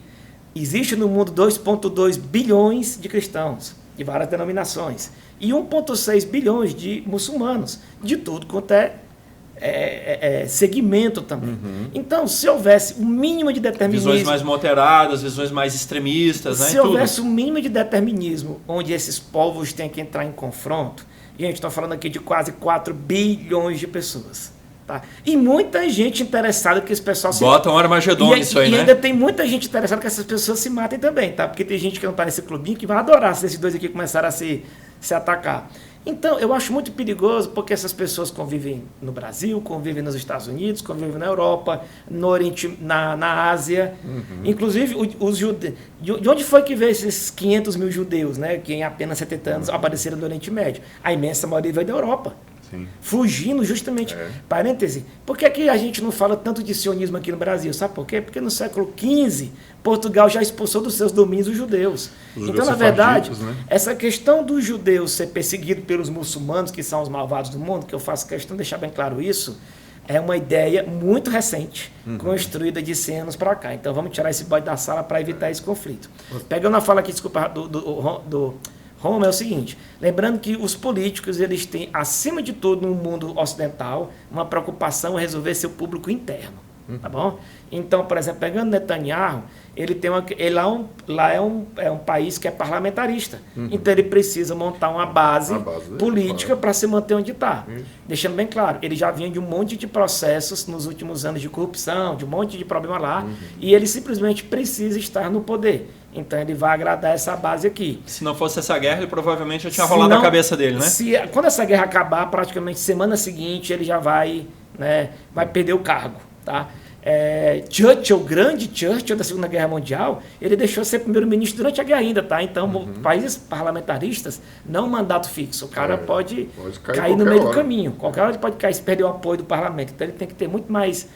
Existe no mundo 2,2 bilhões de cristãos, de várias denominações, e 1,6 bilhões de muçulmanos, de tudo quanto é segmento também. Então, se houvesse um mínimo de determinismo... Visões mais moderadas, visões mais extremistas, né? Se houvesse um mínimo de determinismo onde esses povos têm que entrar em confronto, gente, estou falando aqui de quase 4 bilhões de pessoas. Tá? E muita gente interessada que esse pessoal se... Bota um Armagedon nisso aí, né? E né? ainda tem muita gente interessada que essas pessoas se matem também, tá? Porque tem gente que não está nesse clubinho que vai adorar se esses dois aqui começarem a se atacar. Então, eu acho muito perigoso porque essas pessoas convivem no Brasil, convivem nos Estados Unidos, convivem na Europa, no Oriente, na Ásia. Inclusive, os judeus... De onde foi que veio esses 500 mil judeus, né? Que em apenas 70 anos apareceram no Oriente Médio? A imensa maioria veio da Europa. Sim. Fugindo justamente. Parêntese, por que que a gente não fala tanto de sionismo aqui no Brasil? Sabe por quê? Porque no século XV, Portugal já expulsou dos seus domínios os judeus. Então, na verdade, né? essa questão dos judeus ser perseguido pelos muçulmanos, que são os malvados do mundo, que eu faço questão de deixar bem claro isso, é uma ideia muito recente, construída de 100 anos para cá. Então, vamos tirar esse bode da sala para evitar esse conflito. Pegando a fala aqui, desculpa, do Roma, é o seguinte, lembrando que os políticos, eles têm, acima de tudo no mundo ocidental, uma preocupação em resolver seu público interno, tá bom? Então, por exemplo, pegando Netanyahu, ele tem lá é um país que é parlamentarista, então ele precisa montar uma base política para se manter onde está. Deixando bem claro, ele já vinha de um monte de processos nos últimos anos de corrupção, de um monte de problema lá, e ele simplesmente precisa estar no poder. Então ele vai agradar essa base aqui. Se não fosse essa guerra, ele provavelmente já tinha rolado a cabeça dele, né? Quando essa guerra acabar, praticamente semana seguinte, ele já vai perder o cargo, tá? Churchill, o grande Churchill da Segunda Guerra Mundial, ele deixou de ser primeiro-ministro durante a guerra ainda, tá? Então, países parlamentaristas, não mandato fixo. O cara pode cair no meio do caminho. Qualquer hora ele pode cair se perder o apoio do parlamento. Então, ele tem que ter muito mais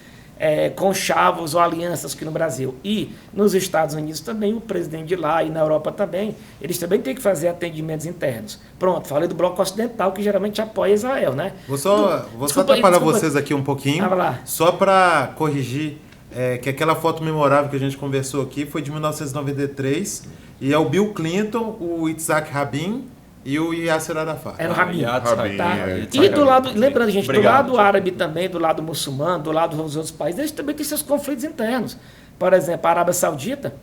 conchavos ou alianças que no Brasil. E nos Estados Unidos também, o presidente de lá e na Europa também, eles também têm que fazer atendimentos internos. Pronto, falei do bloco ocidental, que geralmente apoia Israel, né? Vou só atrapalhar vocês aqui um pouquinho, só para corrigir que aquela foto memorável que a gente conversou aqui foi de 1993 e é o Bill Clinton, o Yitzhak Rabin e o Yasser Arafat. Era o Rabin. Tá? E do lado, lembrando, gente, do lado árabe também, do lado muçulmano, do lado dos outros países, eles também têm seus conflitos internos. Por exemplo, a Arábia Saudita,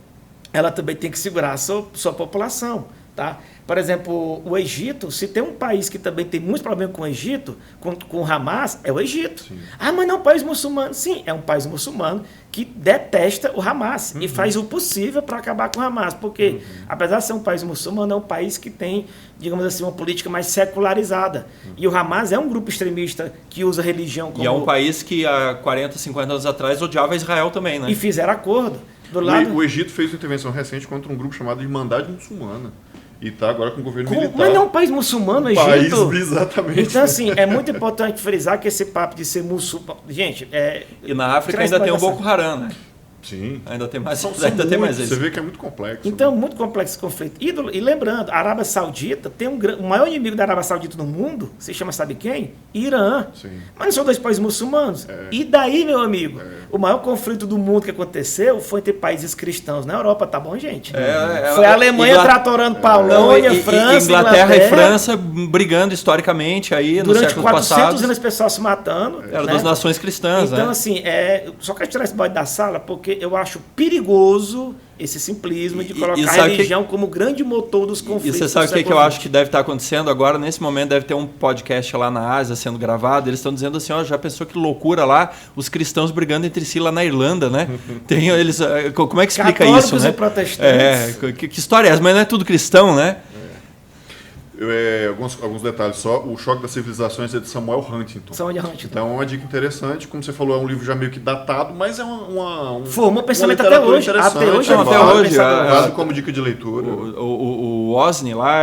ela também tem que segurar a sua população, tá? Por exemplo, o Egito, se tem um país que também tem muitos problemas com o Egito, com o Hamas, é o Egito. Sim. Ah, mas não é um país muçulmano. Sim, é um país muçulmano que detesta o Hamas e faz o possível para acabar com o Hamas. Porque, apesar de ser um país muçulmano, é um país que tem, digamos assim, uma política mais secularizada. E o Hamas é um grupo extremista que usa religião como... E é um país que há 40, 50 anos atrás odiava Israel também, né? E fizeram acordo. O Egito fez uma intervenção recente contra um grupo chamado de Irmandade Muçulmana. E está agora com o governo militar. Mas não é um país muçulmano, o Egito. Exatamente. Então, assim, é muito importante frisar que esse papo de ser muçulmano... Gente, E na África ainda tem o Boko Haram, né? Sim. Ainda tem mais. Tem mais você vê que é muito complexo. Então, muito complexo esse conflito. E lembrando, a Arábia Saudita tem o maior inimigo da Arábia Saudita no mundo, se chama, sabe quem? Irã. Sim. Mas não são dois países muçulmanos. E daí, meu amigo, o maior conflito do mundo que aconteceu foi entre países cristãos na Europa, tá bom, gente? Foi a Alemanha tratorando Polônia, França, Inglaterra e França brigando historicamente aí no século passado. Durante 400 anos, pessoal se matando. Era das nações cristãs, então, né? assim, só quero tirar esse bode da sala, porque eu acho perigoso esse simplismo de colocar a religião como grande motor dos conflitos. E você sabe o que eu acho que deve estar acontecendo agora? Nesse momento deve ter um podcast lá na Ásia sendo gravado. Eles estão dizendo assim, já pensou que loucura lá, os cristãos brigando entre si lá na Irlanda, né? Como é que explica Católicos isso, né? E protestantes. Que história é essa? Mas não é tudo cristão, né? alguns detalhes só. O Choque das Civilizações é de Samuel Huntington. Então é uma dica interessante. Como você falou, é um livro já meio que datado, mas é formou pensamento até hoje. Até hoje. Vale como dica de leitura. O Osni lá,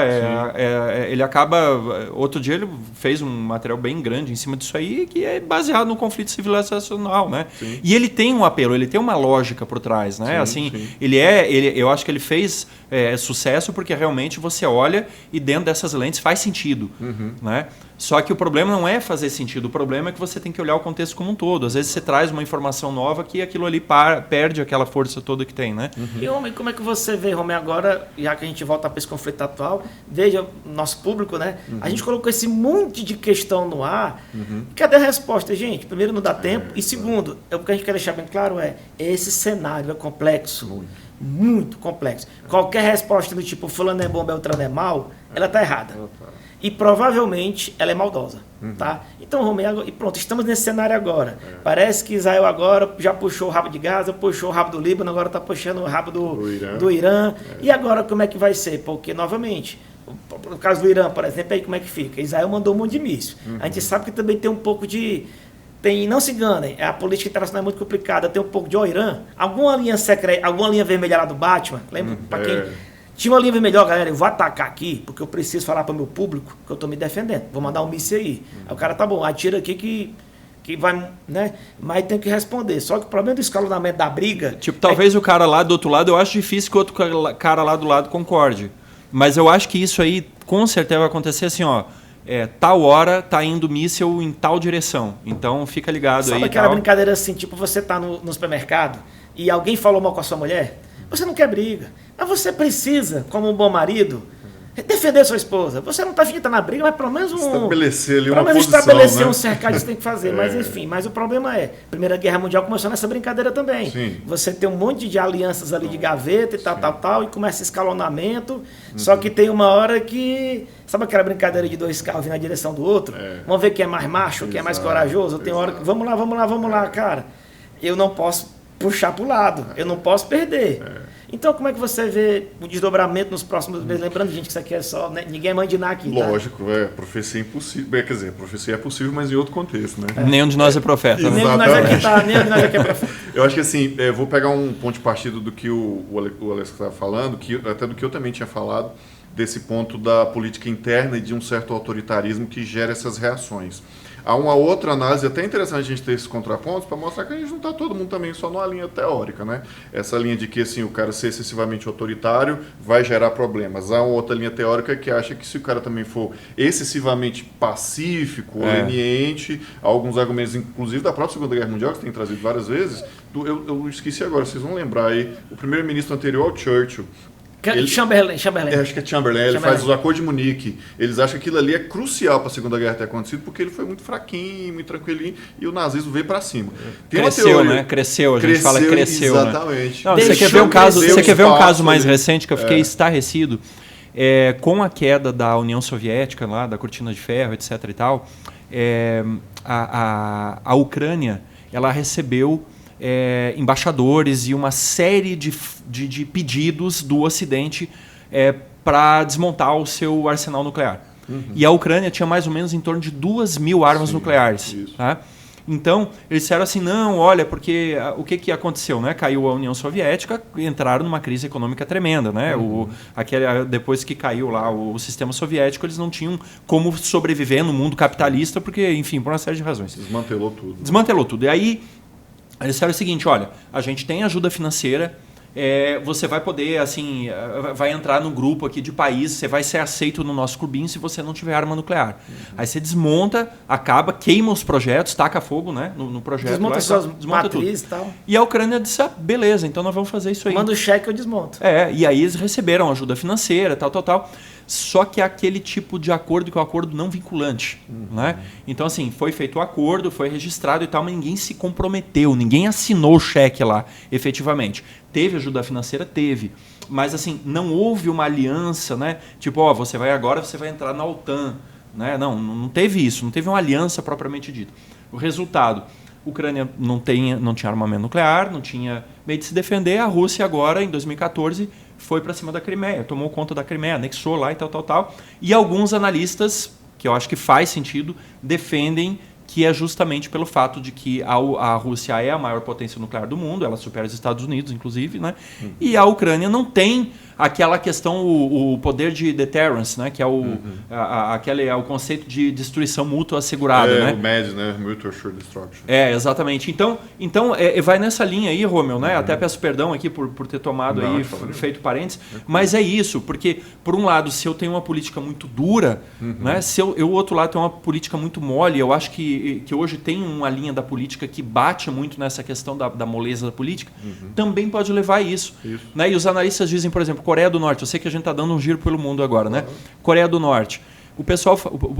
ele acaba... Outro dia ele fez um material bem grande em cima disso aí, que é baseado no conflito civilizacional, né? Sim. E ele tem um apelo, ele tem uma lógica por trás, né? Sim. Eu acho que ele fez sucesso porque realmente você olha e dentro dessas lentes faz sentido, né? Só que o problema não é fazer sentido, o problema é que você tem que olhar o contexto como um todo. Às vezes você traz uma informação nova que aquilo ali perde aquela força toda que tem, né? E, Romeu, como é que você vê, Romeu, agora, já que a gente volta para esse conflito atual, veja nosso público, né? A gente colocou esse monte de questão no ar. Cadê a resposta, gente? Primeiro, não dá tempo. E segundo, o que a gente quer deixar bem claro esse cenário é complexo. Muito complexo. Qualquer resposta do tipo fulano é bom, Beltrano é mal, ela está errada. E provavelmente ela é maldosa. Tá? Então, Romeu, e pronto, estamos nesse cenário agora. Parece que Israel agora já puxou o rabo de Gaza, puxou o rabo do Líbano, agora está puxando o rabo do Irã. E agora como é que vai ser? Porque, novamente, no caso do Irã, por exemplo, aí como é que fica? Israel mandou um monte de míssil. A gente sabe que também tem um pouco de... não se enganem, a política internacional é muito complicada, tem um pouco de Irã, alguma linha secreta, alguma linha vermelha lá do Batman, lembra? Para quem tinha uma linha vermelha, galera, eu vou atacar aqui, porque eu preciso falar para o meu público que eu estou me defendendo, vou mandar um míssil aí. Aí o cara, tá bom, atira aqui que vai, né? Mas tem que responder. Só que o problema do escalonamento da briga... Tipo, talvez o cara lá do outro lado, eu acho difícil que o outro cara lá do lado concorde. Mas eu acho que isso aí, com certeza, vai acontecer assim, tal hora tá indo míssil em tal direção. Então fica ligado. Sabe aí. Sabe aquela brincadeira assim, tipo, você tá no supermercado e alguém falou mal com a sua mulher? Você não quer briga. Mas você precisa, como um bom marido, defender sua esposa. Você não está afim de estar na briga, mas pelo menos estabelecer ali uma posição, estabelecer né? um cercado que você tem que fazer. Mas enfim, mas o problema Primeira Guerra Mundial começou nessa brincadeira também. Sim. Você tem um monte de alianças ali de gaveta e tal, e começa escalonamento. Só que tem uma hora que... Sabe aquela brincadeira de dois carros vindo na direção do outro? Vamos ver quem é mais macho, quem é mais corajoso. Tem hora que... Vamos lá, cara. Eu não posso puxar para o lado. Eu não posso perder. Então, como é que você vê o desdobramento nos próximos meses? Lembrando, gente, que isso aqui é só... Né? Ninguém é mãe de Ná aqui, tá? Lógico, profecia é impossível. Quer dizer, profecia é possível, mas em outro contexto, né? Nenhum de nós é profeta. Nenhum de nós aqui é profeta. Eu acho que assim, vou pegar um ponto de partida do que o Alex estava falando, até do que eu também tinha falado, desse ponto da política interna e de um certo autoritarismo que gera essas reações. Há uma outra análise, até interessante a gente ter esses contrapontos, para mostrar que a gente não está todo mundo também só numa linha teórica, né? Essa linha de que assim, o cara ser excessivamente autoritário vai gerar problemas. Há uma outra linha teórica que acha que se o cara também for excessivamente pacífico, leniente, há alguns argumentos, inclusive da própria Segunda Guerra Mundial, que tem trazido várias vezes, eu esqueci agora, vocês vão lembrar aí, o primeiro-ministro anterior ao Churchill, Chamberlain. Acho que é Chamberlain. Ele faz os Acordos de Munique. Eles acham que aquilo ali é crucial para a Segunda Guerra ter acontecido, porque ele foi muito fraquinho, muito tranquilinho, e o nazismo veio para cima. Cresceu, né? Cresceu, a gente fala cresceu. Exatamente. Né? Não, você quer ver um caso mais recente que eu fiquei estarrecido? Com a queda da União Soviética, lá, da Cortina de Ferro, etc. e tal, a Ucrânia ela recebeu embaixadores e uma série de pedidos do Ocidente para desmontar o seu arsenal nuclear. E a Ucrânia tinha mais ou menos em torno de 2.000 armas nucleares. Tá? Então, eles disseram assim, não, olha, porque o que aconteceu? Né? Caiu a União Soviética, entraram numa crise econômica tremenda. Né? Depois que caiu lá o sistema soviético, eles não tinham como sobreviver no mundo capitalista, porque, enfim, por uma série de razões. Desmantelou tudo. E aí, eles disseram o seguinte, olha, a gente tem ajuda financeira, você vai poder, assim, vai entrar no grupo aqui de países, você vai ser aceito no nosso clubinho se você não tiver arma nuclear. Aí você desmonta, acaba, queima os projetos, taca fogo, né, no projeto. Desmonta suas desmonta tudo. E tal. E a Ucrânia disse, beleza, então nós vamos fazer isso aí. Manda o cheque, eu desmonto. E aí eles receberam ajuda financeira, tal. Só que é aquele tipo de acordo que é um acordo não vinculante. Né? Então, assim, foi feito o acordo, foi registrado e tal, mas ninguém se comprometeu, ninguém assinou o cheque lá, efetivamente. Teve ajuda financeira? Teve. Mas, assim, não houve uma aliança, né? Tipo, você vai entrar na OTAN. Né? Não teve isso, não teve uma aliança propriamente dita. O resultado, a Ucrânia não tinha armamento nuclear, não tinha meio de se defender. A Rússia agora, em 2014, foi para cima da Crimeia, tomou conta da Crimeia, anexou lá e tal. E alguns analistas, que eu acho que faz sentido, defendem que é justamente pelo fato de que a Rússia é a maior potência nuclear do mundo, ela supera os Estados Unidos, inclusive, né? E a Ucrânia não tem aquela questão, o poder de deterrence, né? Que é o conceito de destruição mútua assegurada. Né? O MAD, né? Mutual Assured Destruction. Exatamente. Então vai nessa linha aí, Romeu, né? Até peço perdão aqui por ter tomado feito parênteses, mas é isso, porque, por um lado, se eu tenho uma política muito dura, né? Se eu outro lado, tenho uma política muito mole, eu acho que hoje tem uma linha da política que bate muito nessa questão da moleza da política, também pode levar a isso. Né? E os analistas dizem, por exemplo, Coreia do Norte, eu sei que a gente está dando um giro pelo mundo agora, né? Coreia do Norte. O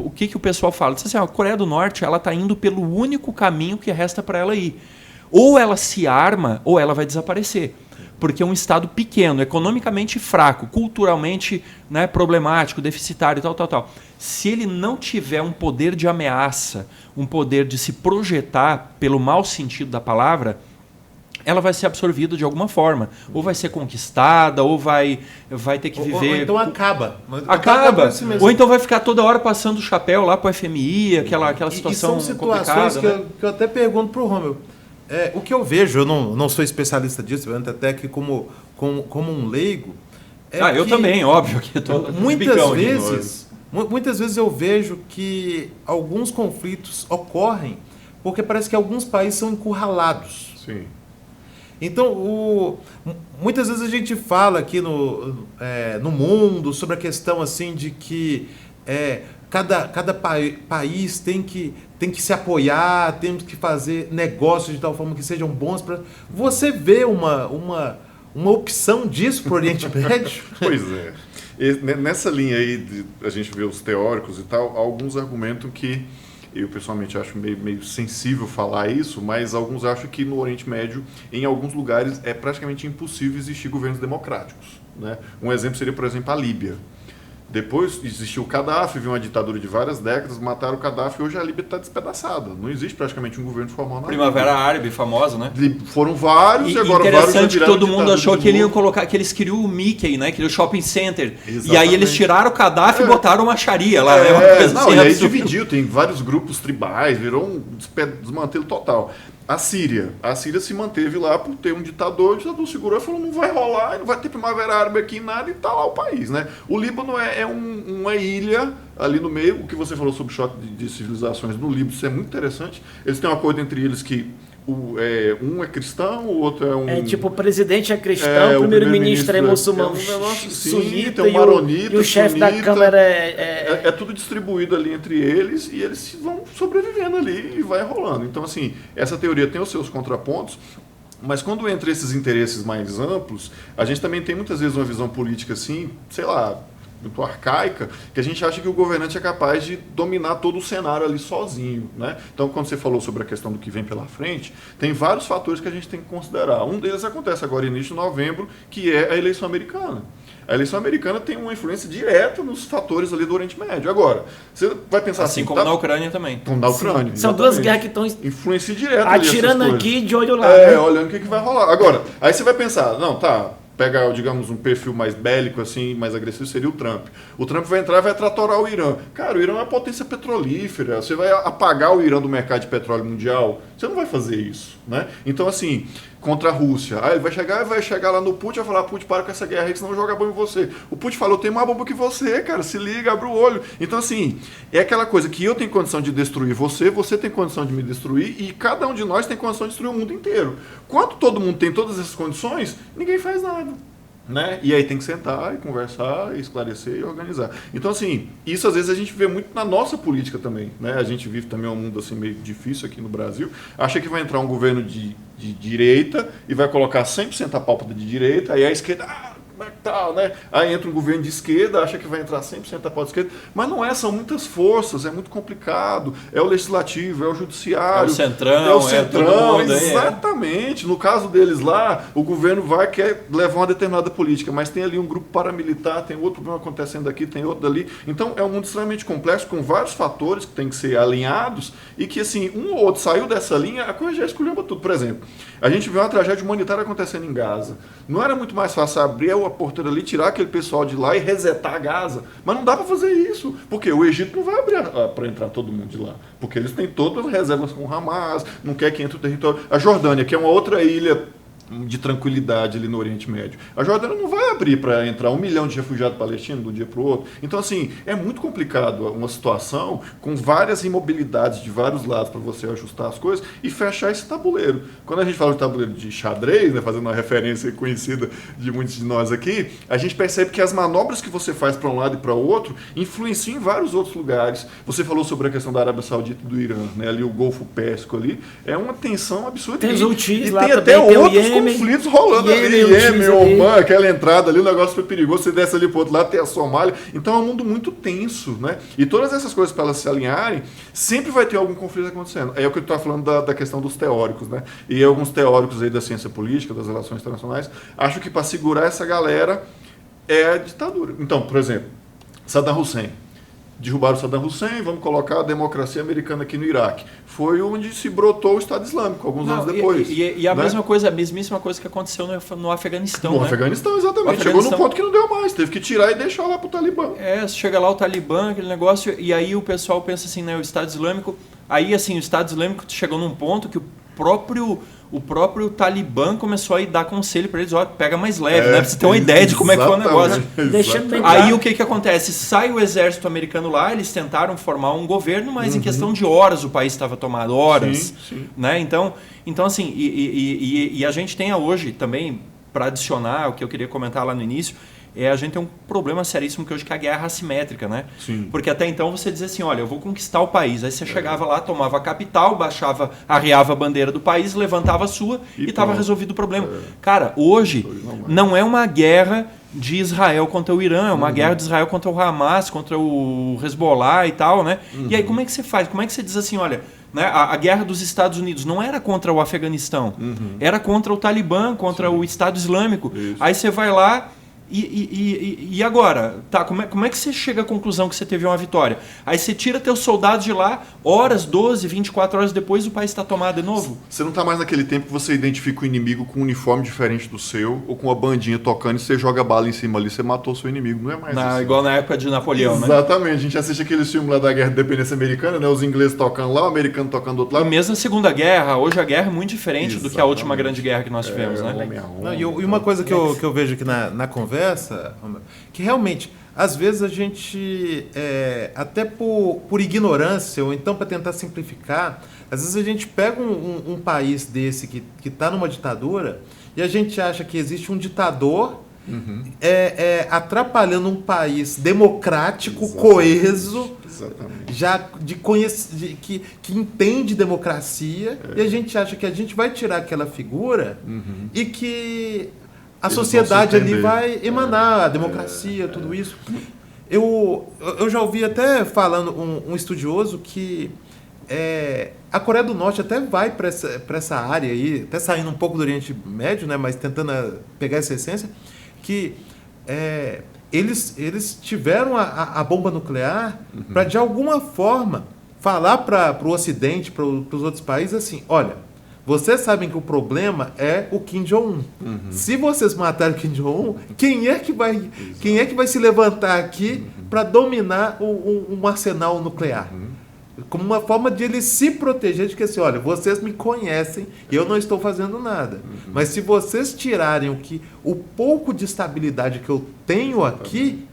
que o pessoal fala? Diz assim, a Coreia do Norte ela está indo pelo único caminho que resta para ela ir. Ou ela se arma, ou ela vai desaparecer. Porque é um Estado pequeno, economicamente fraco, culturalmente, né, problemático, deficitário e tal. Se ele não tiver um poder de ameaça, um poder de se projetar pelo mau sentido da palavra, ela vai ser absorvida de alguma forma. Ou vai ser conquistada, ou vai ter que viver... Ou então acaba. Acaba. Ou então vai ficar toda hora passando o chapéu lá para o FMI, aquela situação e são situações complicada. Que eu até pergunto para o Romeu. O que eu vejo, eu não sou especialista disso, eu entro até aqui como um leigo. Eu também, óbvio. Que muitas vezes eu vejo que alguns conflitos ocorrem porque parece que alguns países são encurralados. Sim. Então, muitas vezes a gente fala aqui no mundo sobre a questão assim de que cada país tem que se apoiar, temos que fazer negócios de tal forma que sejam bons para... Você vê uma opção disso para o Oriente Médio? Pois é. Nessa linha aí, a gente vê os teóricos e tal, alguns argumentam que, eu pessoalmente acho meio sensível falar isso, mas alguns acham que no Oriente Médio, em alguns lugares, é praticamente impossível existir governos democráticos. Né? Um exemplo seria, por exemplo, a Líbia. Depois existiu o Gaddafi, viu uma ditadura de várias décadas, mataram o Gaddafi e hoje a Líbia está despedaçada. Não existe praticamente um governo formal na Primavera Árabe, famosa, né? Foram vários e agora interessante vários que todo mundo achou que ele ia colocar, que eles queriam o Mickey, né? Que era o shopping center. Exatamente. E aí eles tiraram o Gaddafi e botaram uma Sharia lá. E aí dividiu, tem vários grupos tribais, virou um desmantelo total. A Síria se manteve lá por ter um ditador, o ditador segurou e falou, não vai rolar, não vai ter Primavera Árabe aqui em nada, e tá lá o país, né? O Líbano é uma ilha ali no meio, o que você falou sobre o choque de civilizações no Líbano, isso é muito interessante. Eles têm um acordo entre eles que um é cristão, o outro é um... tipo, o presidente é cristão, o primeiro-ministro é muçulmano, sunita, e o chefe da Câmara é tudo distribuído ali entre eles, e eles vão sobrevivendo ali e vai rolando. Então, assim, essa teoria tem os seus contrapontos, mas quando entra esses interesses mais amplos, a gente também tem muitas vezes uma visão política assim, sei lá, muito arcaica, que a gente acha que o governante é capaz de dominar todo o cenário ali sozinho, né? Então, quando você falou sobre a questão do que vem pela frente, tem vários fatores que a gente tem que considerar. Um deles acontece agora, início de novembro, que é a eleição americana. A eleição americana tem uma influência direta nos fatores ali do Oriente Médio. Agora, você vai pensar assim... como na Ucrânia também. Como na Ucrânia. São duas guerras que estão... Influência direta atirando aqui de olho lá. Olhando o que vai rolar. Agora, aí você vai pensar, pega, digamos, um perfil mais bélico, assim, mais agressivo, seria o Trump. O Trump vai entrar e vai tratorar o Irã. Cara, o Irã é uma potência petrolífera. Você vai apagar o Irã do mercado de petróleo mundial? Você não vai fazer isso, né? Então, assim, contra a Rússia. Aí ele vai chegar lá no Putin e vai falar, Putin, para com essa guerra aí, que senão eu vou jogar bomba em você. O Putin falou, eu tenho mais bomba que você, cara, se liga, abre o olho. Então, assim, é aquela coisa que eu tenho condição de destruir você tem condição de me destruir, e cada um de nós tem condição de destruir o mundo inteiro. Quando todo mundo tem todas essas condições, ninguém faz nada. Né? E aí tem que sentar e conversar, e esclarecer e organizar. Então, assim, isso às vezes a gente vê muito na nossa política também. Né? A gente vive também um mundo assim, meio difícil aqui no Brasil. Acha que vai entrar um governo de direita e vai colocar 100% a pálpita de direita, aí a esquerda... como é que tá, né? Aí entra um governo de esquerda, acha que vai entrar 100% da pauta de esquerda, mas não é, são muitas forças, é muito complicado, é o legislativo, é o judiciário, é o centrão, todo mundo, exatamente. No caso deles lá, o governo quer levar uma determinada política, mas tem ali um grupo paramilitar, tem outro problema acontecendo aqui, tem outro dali, então é um mundo extremamente complexo, com vários fatores que tem que ser alinhados, e que assim, um ou outro saiu dessa linha, a coisa já escolheu tudo. Por exemplo, a gente vê uma tragédia humanitária acontecendo em Gaza, não era muito mais fácil abrir a porta fronteira ali, tirar aquele pessoal de lá e resetar Gaza. Mas não dá para fazer isso, porque o Egito não vai abrir para entrar todo mundo de lá, porque eles têm todas as reservas com o Hamas, não quer que entre o território. A Jordânia, que é uma outra ilha de tranquilidade ali no Oriente Médio. A Jordânia não vai abrir para entrar 1 milhão de refugiados palestinos de um dia para o outro. Então, assim, é muito complicado uma situação com várias imobilidades de vários lados para você ajustar as coisas e fechar esse tabuleiro. Quando a gente fala de tabuleiro de xadrez, né, fazendo uma referência conhecida de muitos de nós aqui, a gente percebe que as manobras que você faz para um lado e para o outro influenciam em vários outros lugares. Você falou sobre a questão da Arábia Saudita e do Irã, né, ali o Golfo Pérsico ali, é uma tensão absurda. Tem os Houthis e lá tem também, até tem o outros Iêmen, conflitos rolando ali, Iêmen, Oman, aquela entrada ali, o negócio foi perigoso, você desce ali pro outro lado, tem a Somália, então é um mundo muito tenso, né? E todas essas coisas para elas se alinharem, sempre vai ter algum conflito acontecendo. É o que eu estava falando da questão dos teóricos, né? E alguns teóricos aí da ciência política, das relações internacionais, acham que para segurar essa galera é a ditadura. Então, por exemplo, Saddam Hussein. Derrubaram Saddam Hussein, vamos colocar a democracia americana aqui no Iraque. Foi onde se brotou o Estado Islâmico, alguns anos depois. E a né? mesma coisa, a mesmíssima coisa que aconteceu no Afeganistão. No né? Afeganistão, exatamente. Afeganistão. Chegou num ponto que não deu mais, teve que tirar e deixar lá pro Talibã. Chega lá o Talibã, aquele negócio, e aí o pessoal pensa assim, né, o Estado Islâmico... Aí, assim, o Estado Islâmico chegou num ponto que o próprio Talibã começou a dar conselho para eles, ó, pega mais leve, né? Pra você ter uma ideia de como é que foi o negócio. Deixando bem Aí claro. o que acontece? Sai o exército americano lá, eles tentaram formar um governo, mas em questão de horas o país estava tomado, horas. Sim. Né? Então assim, e a gente tem hoje também, para adicionar o que eu queria comentar lá no início, a gente tem um problema seríssimo que hoje que é a guerra assimétrica, né? Sim. Porque até então você dizia assim, olha, eu vou conquistar o país. Aí você chegava lá, tomava a capital, arriava a bandeira do país, levantava a sua e estava resolvido o problema. Cara, hoje não é uma guerra de Israel contra o Irã, é uma guerra de Israel contra o Hamas, contra o Hezbollah e tal, né? E aí como é que você faz? Como é que você diz assim, olha, né, a guerra dos Estados Unidos não era contra o Afeganistão, era contra o Talibã, contra o Estado Islâmico. Isso. Aí você vai lá e agora? Tá, como é que você chega à conclusão que você teve uma vitória? Aí você tira teus soldados de lá, horas, 12, 24 horas depois o país está tomado de novo. Você não está mais naquele tempo que você identifica o inimigo com um uniforme diferente do seu, ou com uma bandinha tocando e você joga bala em cima ali, você matou o seu inimigo. Não é mais assim. Igual na época de Napoleão, né? Exatamente. A gente assiste aquele filme lá da Guerra de Independência Americana, né? Os ingleses tocando lá, o americano tocando do outro E lado. mesmo a Segunda Guerra, hoje a guerra é muito diferente do que a última Exatamente. grande guerra que nós tivemos, né? Não, e uma coisa que eu vejo aqui na conversa, que realmente, às vezes a gente, até por ignorância, ou então para tentar simplificar, às vezes a gente pega um país desse que está numa ditadura e a gente acha que existe um ditador atrapalhando um país democrático, coeso, Exatamente. já que entende democracia, e a gente acha que a gente vai tirar aquela figura e que a Eles sociedade vão se ali entender. vai emanar a democracia, tudo isso. Eu já ouvi até falando um estudioso que a Coreia do Norte até vai para essa área aí, até saindo um pouco do Oriente Médio, né, mas tentando pegar essa essência, que eles tiveram a bomba nuclear para, de alguma forma, falar para o Ocidente, para os outros países, assim, olha, vocês sabem que o problema é o Kim Jong-un. Se vocês matarem o Kim Jong-un, quem é que vai se levantar aqui para dominar um arsenal nuclear? Como uma forma de ele se proteger de que assim, olha, vocês me conhecem e eu não estou fazendo nada. Mas se vocês tirarem o pouco de estabilidade que eu tenho aqui,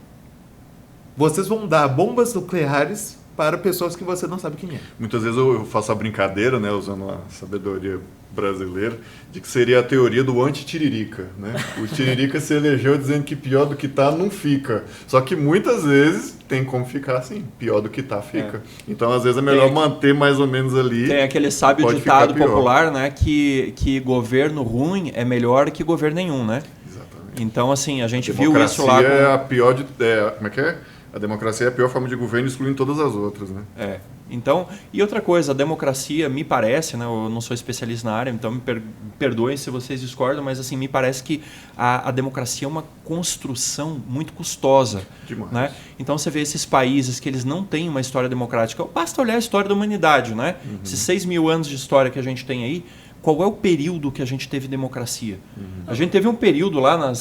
vocês vão dar bombas nucleares para pessoas que você não sabe quem é. Muitas vezes eu faço a brincadeira, né, usando a sabedoria brasileira, de que seria a teoria do anti-tiririca, né? O tiririca se elegeu dizendo que pior do que tá não fica. Só que muitas vezes tem como ficar assim, pior do que tá fica. Então às vezes é melhor manter mais ou menos ali. Tem aquele sábio pode ditado ficar pior. popular, né, que governo ruim é melhor que governo nenhum, né? Exatamente. Então assim, a gente A viu isso lá democracia com... é a pior de... como é que é? A democracia é a pior forma de governo, excluindo todas as outras, né? Então, e outra coisa, a democracia, me parece, né, eu não sou especialista na área, então me perdoem se vocês discordam, mas assim, me parece que a democracia é uma construção muito custosa. Demais. Né? Então você vê esses países que eles não têm uma história democrática, basta olhar a história da humanidade, né? Esses 6.000 anos de história que a gente tem aí, qual é o período que a gente teve democracia? A gente teve um período lá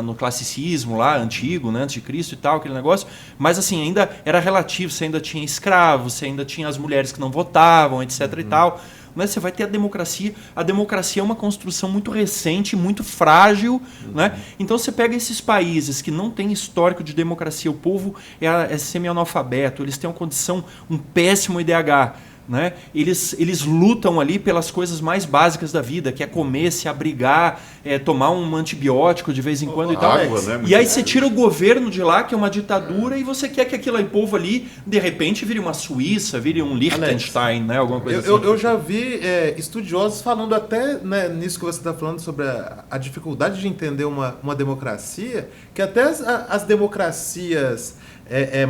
no classicismo, lá antigo, né, antes de Cristo e tal, aquele negócio, mas assim, ainda era relativo, você ainda tinha escravos, você ainda tinha as mulheres que não votavam, etc. e tal. Né? Você vai ter a democracia. A democracia é uma construção muito recente, muito frágil. Né? Então você pega esses países que não têm histórico de democracia, o povo é semi-analfabeto, eles têm uma condição, um péssimo IDH. Né? Eles lutam ali pelas coisas mais básicas da vida, que é comer, se abrigar, tomar um antibiótico de vez em quando e tal. Água, né? E aí você tira o governo de lá, que é uma ditadura, e você quer que aquele povo ali, de repente, vire uma Suíça, vire um Liechtenstein, né? Alguma coisa assim. Eu já vi estudiosos falando até, né, nisso que você está falando sobre a dificuldade de entender uma democracia, que até as democracias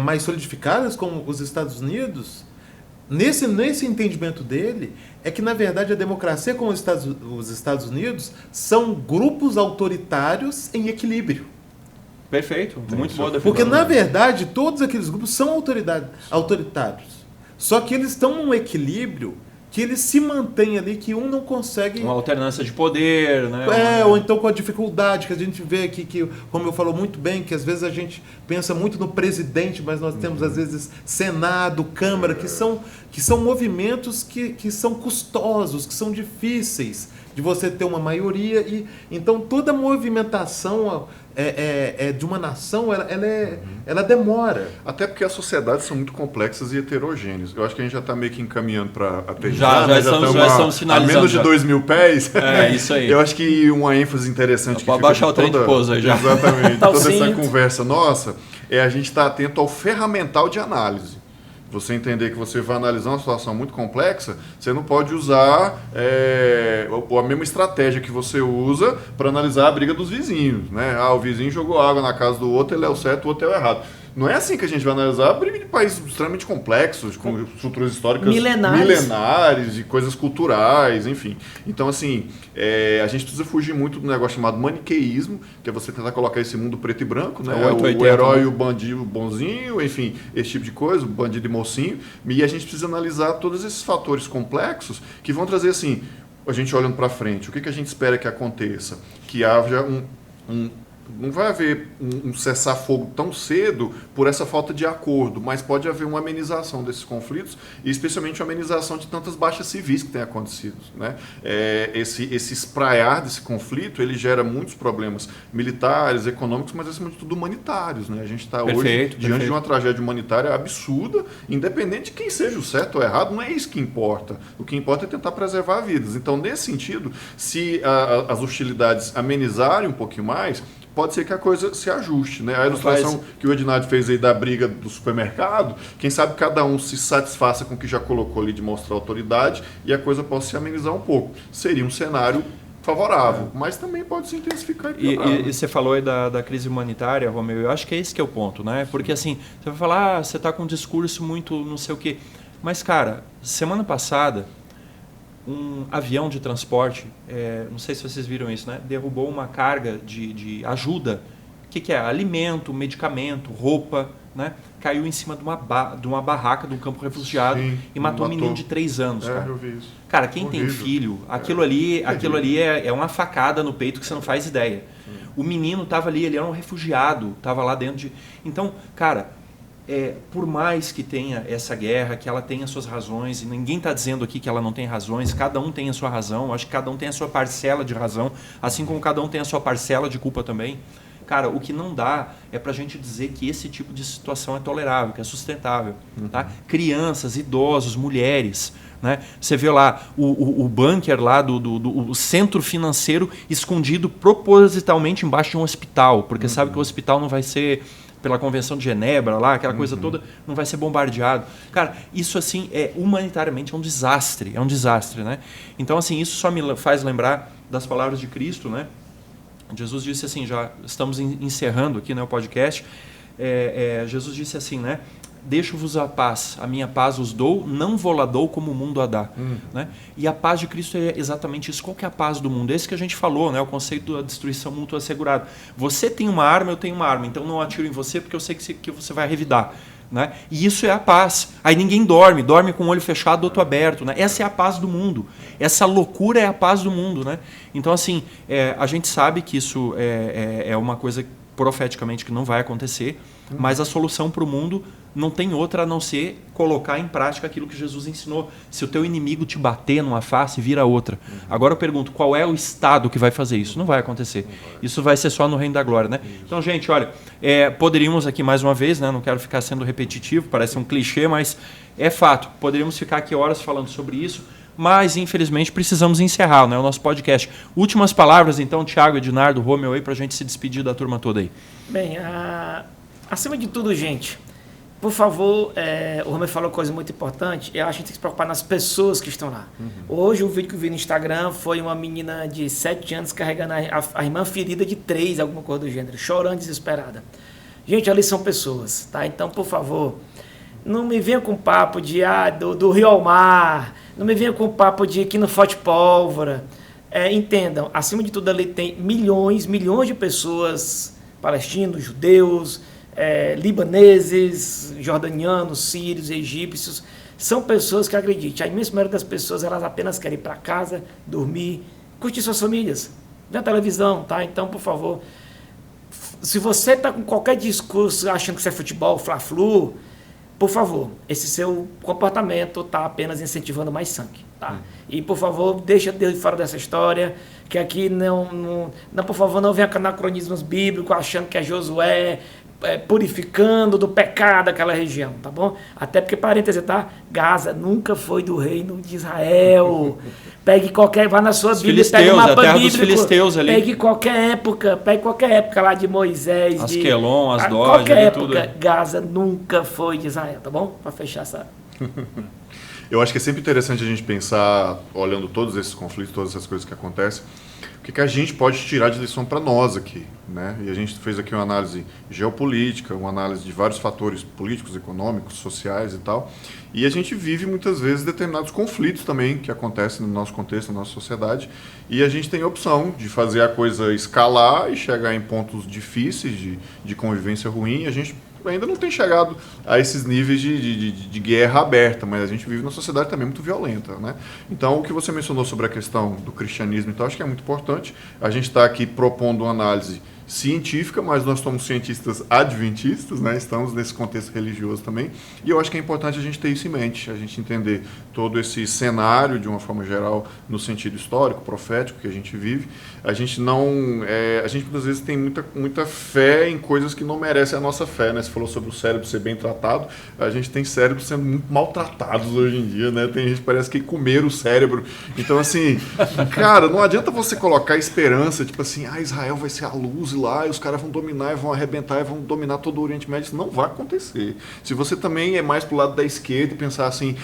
mais solidificadas, como os Estados Unidos, nesse entendimento dele, é que, na verdade, a democracia como os Estados Unidos são grupos autoritários em equilíbrio. Perfeito, muito boa definição. Porque, na verdade, todos aqueles grupos são autoritários. Só que eles estão num equilíbrio que eles se mantêm ali, que um não consegue... Uma alternância de poder, né? Ou então com a dificuldade que a gente vê aqui, que, como eu falo muito bem, que às vezes a gente pensa muito no presidente, mas nós temos às vezes Senado, Câmara, que são movimentos que são custosos, que são difíceis de você ter uma maioria. E então toda movimentação de uma nação, ela demora. Até porque as sociedades são muito complexas e heterogêneas. Eu acho que a gente já está meio que encaminhando para já estamos finalizando. A menos de 2.000 pés. É, isso aí. Eu acho que uma ênfase interessante... Pode baixar o trem de pouso aí já. Exatamente. Toda essa conversa nossa é a gente estar atento ao ferramental de análise. Você entender que você vai analisar uma situação muito complexa, você não pode usar a mesma estratégia que você usa para analisar a briga dos vizinhos. Né? O vizinho jogou água na casa do outro, ele é o certo, o outro é o errado. Não é assim que a gente vai analisar a briga de países extremamente complexos, com estruturas históricas milenares, de coisas culturais, enfim. Então, assim, a gente precisa fugir muito do negócio chamado maniqueísmo, que é você tentar colocar esse mundo preto e branco, né? O herói e o bandido bonzinho, enfim, esse tipo de coisa, o bandido e mocinho. E a gente precisa analisar todos esses fatores complexos que vão trazer, assim, a gente olhando para frente, o que a gente espera que aconteça? Que haja não vai haver um cessar-fogo tão cedo por essa falta de acordo, mas pode haver uma amenização desses conflitos e especialmente uma amenização de tantas baixas civis que têm acontecido. Né? Esse espraiar desse conflito, ele gera muitos problemas militares, econômicos, mas acima de tudo humanitários. Né? A gente está hoje diante de uma tragédia humanitária absurda, independente de quem seja o certo ou errado, não é isso que importa. O que importa é tentar preservar vidas. Então, nesse sentido, se as hostilidades amenizarem um pouquinho mais, pode ser que a coisa se ajuste, né? A ilustração que o Ednardo fez aí da briga do supermercado, quem sabe cada um se satisfaça com o que já colocou ali de mostrar autoridade e a coisa possa se amenizar um pouco. Seria um cenário favorável, mas também pode se intensificar e piorar. E você falou aí da crise humanitária, Romeu, eu acho que é esse que é o ponto, né? Porque assim, você vai falar, você está com um discurso muito não sei o quê, mas cara, semana passada, um avião de transporte, não sei se vocês viram isso, né? Derrubou uma carga de ajuda. O que é? Alimento, medicamento, roupa, né? Caiu em cima de uma barraca de um campo refugiado. Sim, e matou um menino de 3 anos. Cara. Eu vi isso. Cara, quem tem filho, aquilo ali é uma facada no peito que você não faz ideia. O menino estava ali, ele era um refugiado, estava lá dentro de... Então, cara... por mais que tenha essa guerra, que ela tenha suas razões, e ninguém está dizendo aqui que ela não tem razões, cada um tem a sua razão, acho que cada um tem a sua parcela de razão, assim como cada um tem a sua parcela de culpa também. Cara, o que não dá é para a gente dizer que esse tipo de situação é tolerável, que é sustentável. Tá? Crianças, idosos, mulheres... Né? Você vê lá o bunker lá do centro financeiro escondido propositalmente embaixo de um hospital, porque sabe que o hospital não vai ser... pela Convenção de Genebra, lá, aquela coisa toda, não vai ser bombardeado. Cara, isso assim, humanitariamente é um desastre, né? Então, assim, isso só me faz lembrar das palavras de Cristo, né? Jesus disse assim, já estamos encerrando aqui, né, o podcast, Jesus disse assim, né? Deixo-vos a paz, a minha paz os dou, não vou-la dou como o mundo a dá. Né? E a paz de Cristo é exatamente isso. Qual que é a paz do mundo? Esse que a gente falou, né? O conceito da destruição mútua assegurada. Você tem uma arma, eu tenho uma arma, então não atiro em você porque eu sei que você vai revidar. né? E isso é a paz. Aí ninguém dorme com o olho fechado, outro aberto, né? Essa é a paz do mundo. Essa loucura é a paz do mundo, né? Então, assim, a gente sabe que isso é uma coisa profeticamente que não vai acontecer, mas a solução para o mundo não tem outra a não ser colocar em prática aquilo que Jesus ensinou. Se o teu inimigo te bater numa face, vira outra. Agora eu pergunto, qual é o Estado que vai fazer isso? Não vai acontecer. Isso vai ser só no Reino da Glória, né? Então, gente, olha, poderíamos aqui mais uma vez, né? Não quero ficar sendo repetitivo, parece um clichê, mas é fato. Poderíamos ficar aqui horas falando sobre isso, mas infelizmente precisamos encerrar, né, o nosso podcast. Últimas palavras, então, Tiago, Ednardo, Romeu, aí, para a gente se despedir da turma toda aí. Bem, acima de tudo, gente, por favor, o Romeu falou coisa muito importante, eu acho que a gente tem que se preocupar nas pessoas que estão lá. Hoje, o vídeo que eu vi no Instagram foi uma menina de 7 anos carregando a irmã ferida de 3, alguma coisa do gênero, chorando desesperada. Gente, ali são pessoas, tá? Então, por favor, não me venha com papo de do Rio ao Mar, não me venha com papo de que não falte pólvora. Entendam, acima de tudo ali tem milhões de pessoas, palestinos, judeus, libaneses, jordanianos, sírios, egípcios. São pessoas que, acredite, a imensa maioria das pessoas, elas apenas querem ir para casa, dormir, curtir suas famílias, ver a televisão, tá? Então, por favor, se você está com qualquer discurso achando que isso é futebol, fla-flu, por favor, esse seu comportamento está apenas incentivando mais sangue, tá? E, por favor, deixa Deus de fora dessa história, que aqui não, por favor, não venha com anacronismos bíblicos achando que é Josué purificando do pecado aquela região, tá bom? Até porque, parêntese, tá? Gaza nunca foi do reino de Israel. Vá na sua Bíblia, pega o mapa bíblico, dos filisteus ali. Pegue qualquer época lá de Moisés, Asquelon, Asdod, qualquer época, tudo. Gaza nunca foi de Israel, tá bom? Para fechar essa... Eu acho que é sempre interessante a gente pensar, olhando todos esses conflitos, todas essas coisas que acontecem, o que a gente pode tirar de lição para nós aqui, né? E a gente fez aqui uma análise geopolítica, uma análise de vários fatores políticos, econômicos, sociais e tal, e a gente vive muitas vezes determinados conflitos também que acontecem no nosso contexto, na nossa sociedade, e a gente tem a opção de fazer a coisa escalar e chegar em pontos difíceis de convivência ruim, e a gente ainda não tem chegado a esses níveis de guerra aberta, mas a gente vive numa sociedade também muito violenta, né? Então, o que você mencionou sobre a questão do cristianismo, então, acho que é muito importante. A gente está aqui propondo uma análise científica, mas nós somos cientistas adventistas, né? Estamos nesse contexto religioso também, e eu acho que é importante a gente ter isso em mente, a gente entender todo esse cenário de uma forma geral no sentido histórico, profético que a gente vive. A gente a gente muitas vezes tem muita fé em coisas que não merecem a nossa fé, né? Você falou sobre o cérebro ser bem tratado, a gente tem cérebros sendo muito maltratados hoje em dia, né? Tem gente que parece que comer o cérebro. Então, assim, cara, não adianta você colocar esperança, tipo assim, Israel vai ser a luz lá, e os caras vão dominar e vão arrebentar e vão dominar todo o Oriente Médio. Isso não vai acontecer. Se você também é mais pro lado da esquerda e pensar assim,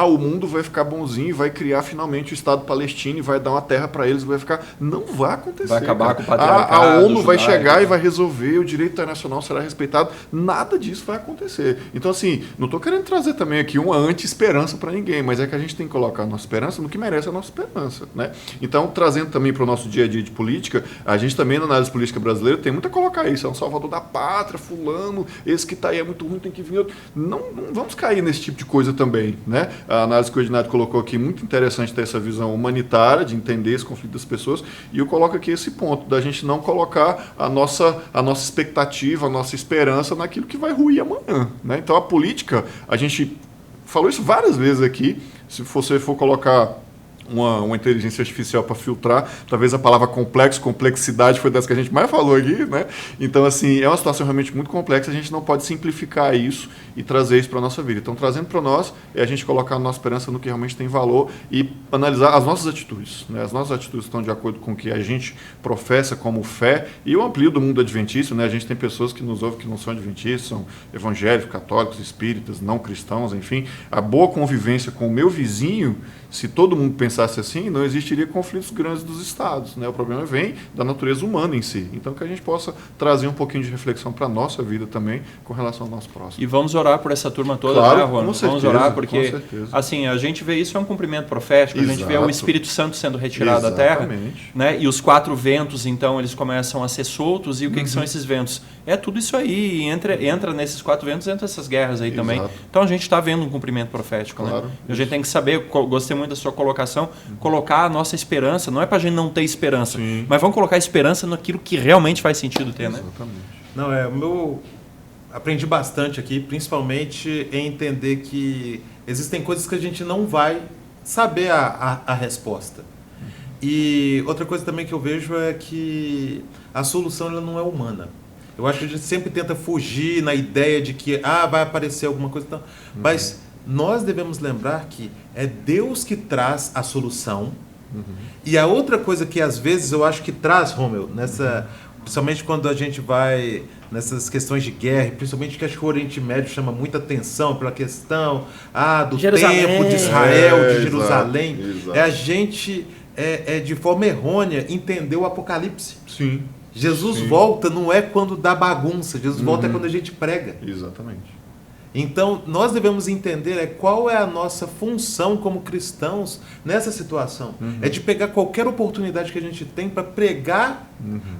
o mundo vai ficar bonzinho e vai criar finalmente o Estado palestino e vai dar uma terra para eles, vai ficar... Não vai acontecer. Vai acabar com o patriarcado. A ONU vai chegar e vai resolver, o direito internacional será respeitado. Nada disso vai acontecer. Então, assim, não estou querendo trazer também aqui uma anti-esperança para ninguém, mas é que a gente tem que colocar a nossa esperança no que merece a nossa esperança, né? Então, trazendo também para o nosso dia a dia de política, a gente também na análise política brasileira tem muito a colocar isso, é um salvador da pátria, fulano, esse que está aí é muito ruim, tem que vir outro. Não vamos cair nesse tipo de coisa também, né? A análise que o Ednardo colocou aqui, muito interessante ter essa visão humanitária, de entender esse conflito das pessoas, e eu coloco aqui esse ponto, da gente não colocar a nossa expectativa, a nossa esperança naquilo que vai ruir amanhã, né? Então a política, a gente falou isso várias vezes aqui, se você for colocar uma inteligência artificial para filtrar, talvez a palavra complexidade foi das que a gente mais falou aqui, né? Então, assim, é uma situação realmente muito complexa, a gente não pode simplificar isso e trazer isso para a nossa vida. Então, trazendo para nós, é a gente colocar a nossa esperança no que realmente tem valor e analisar as nossas atitudes, né? As nossas atitudes estão de acordo com o que a gente professa como fé, e eu amplio do mundo adventista, né? A gente tem pessoas que nos ouvem que não são adventistas, são evangélicos, católicos, espíritas, não cristãos, enfim. A boa convivência com o meu vizinho, se todo mundo pensa pensasse assim, não existiria conflitos grandes dos estados, né? O problema vem da natureza humana em si. Então, que a gente possa trazer um pouquinho de reflexão para a nossa vida também com relação ao nosso próximo. E vamos orar por essa turma toda, claro, né, Rony? Vamos orar porque, assim, a gente vê isso é um cumprimento profético, Exato. A gente vê o Espírito Santo sendo retirado da terra, né? E os 4 ventos, então, eles começam a ser soltos. E o que são esses ventos? É tudo isso aí. Entra nesses 4 ventos, entra essas guerras aí também. Então, a gente está vendo um cumprimento profético, claro, né? A gente tem que saber, gostei muito da sua colocação, colocar a nossa esperança. Não é para a gente não ter esperança, mas vamos colocar esperança naquilo que realmente faz sentido ter, né? Exatamente. Não, aprendi bastante aqui, principalmente em entender que existem coisas que a gente não vai saber a resposta. E outra coisa também que eu vejo é que a solução ela não é humana. Eu acho que a gente sempre tenta fugir na ideia de que vai aparecer alguma coisa. Então, mas nós devemos lembrar que é Deus que traz a solução. E a outra coisa que às vezes eu acho que traz, Romeu, principalmente quando a gente vai nessas questões de guerra, principalmente que acho que o Oriente Médio chama muita atenção pela questão do templo de Israel, de Jerusalém. Exato. É a gente, de forma errônea, entender o Apocalipse. Sim. Jesus volta não é quando dá bagunça, Jesus volta é quando a gente prega. Exatamente. Então, nós devemos entender qual é a nossa função como cristãos nessa situação. É de pegar qualquer oportunidade que a gente tem para pregar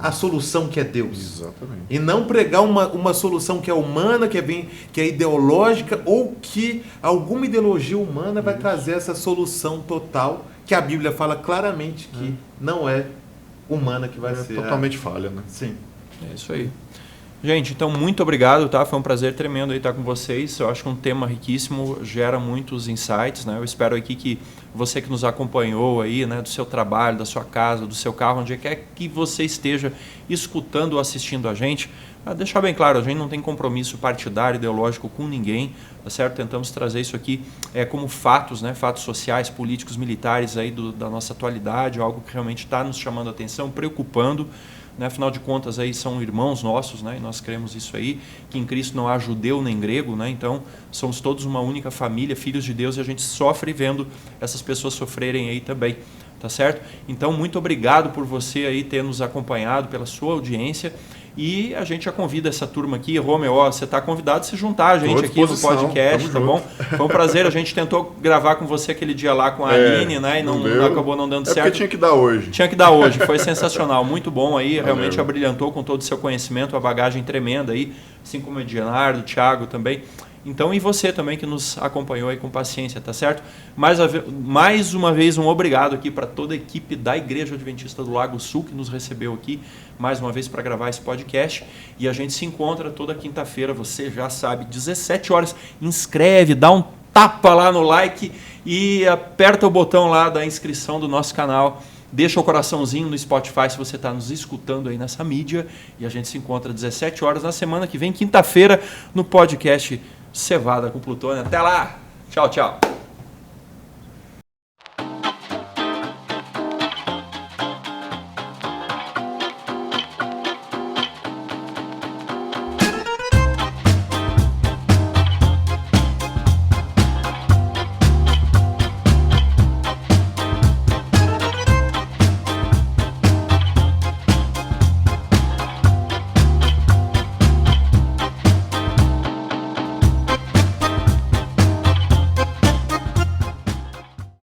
a solução que é Deus. Exatamente. E não pregar uma solução que é humana, que é ideológica, ou que alguma ideologia humana vai trazer essa solução total, que a Bíblia fala claramente que não é humana que vai ser. Totalmente falha, né? Sim. É isso aí. Gente, então muito obrigado, tá? Foi um prazer tremendo aí estar com vocês. Eu acho que um tema riquíssimo, gera muitos insights, né? Eu espero aqui que você que nos acompanhou aí, né, do seu trabalho, da sua casa, do seu carro, onde quer que você esteja escutando ou assistindo a gente, deixar bem claro, a gente não tem compromisso partidário, ideológico com ninguém, tá certo? Tentamos trazer isso aqui como fatos, né? Fatos sociais, políticos, militares aí da nossa atualidade, algo que realmente está nos chamando a atenção, preocupando. Né? Afinal de contas, aí são irmãos nossos, né? E nós cremos isso aí, que em Cristo não há judeu nem grego, né? Então somos todos uma única família, filhos de Deus, e a gente sofre vendo essas pessoas sofrerem aí também, tá certo? Então, muito obrigado por você aí ter nos acompanhado, pela sua audiência, e a gente já convida essa turma aqui. Romeu, você está convidado a se juntar a gente aqui no podcast, tá bom? Foi um prazer, a gente tentou gravar com você aquele dia lá com a Aline, né? E não acabou não dando certo. Porque tinha que dar hoje. Tinha que dar hoje, foi sensacional, muito bom aí, realmente abrilhantou com todo o seu conhecimento, a bagagem tremenda aí, assim como o Ednardo, o Thiago também. Então, e você também que nos acompanhou aí com paciência, tá certo? Mais uma vez, um obrigado aqui para toda a equipe da Igreja Adventista do Lago Sul que nos recebeu aqui, mais uma vez para gravar esse podcast. E a gente se encontra toda quinta-feira, você já sabe, 17 horas. Inscreve, dá um tapa lá no like e aperta o botão lá da inscrição do nosso canal. Deixa o coraçãozinho no Spotify se você está nos escutando aí nessa mídia. E a gente se encontra 17 horas na semana que vem, quinta-feira, no podcast Cevada com Plutônio. Até lá! Tchau, tchau!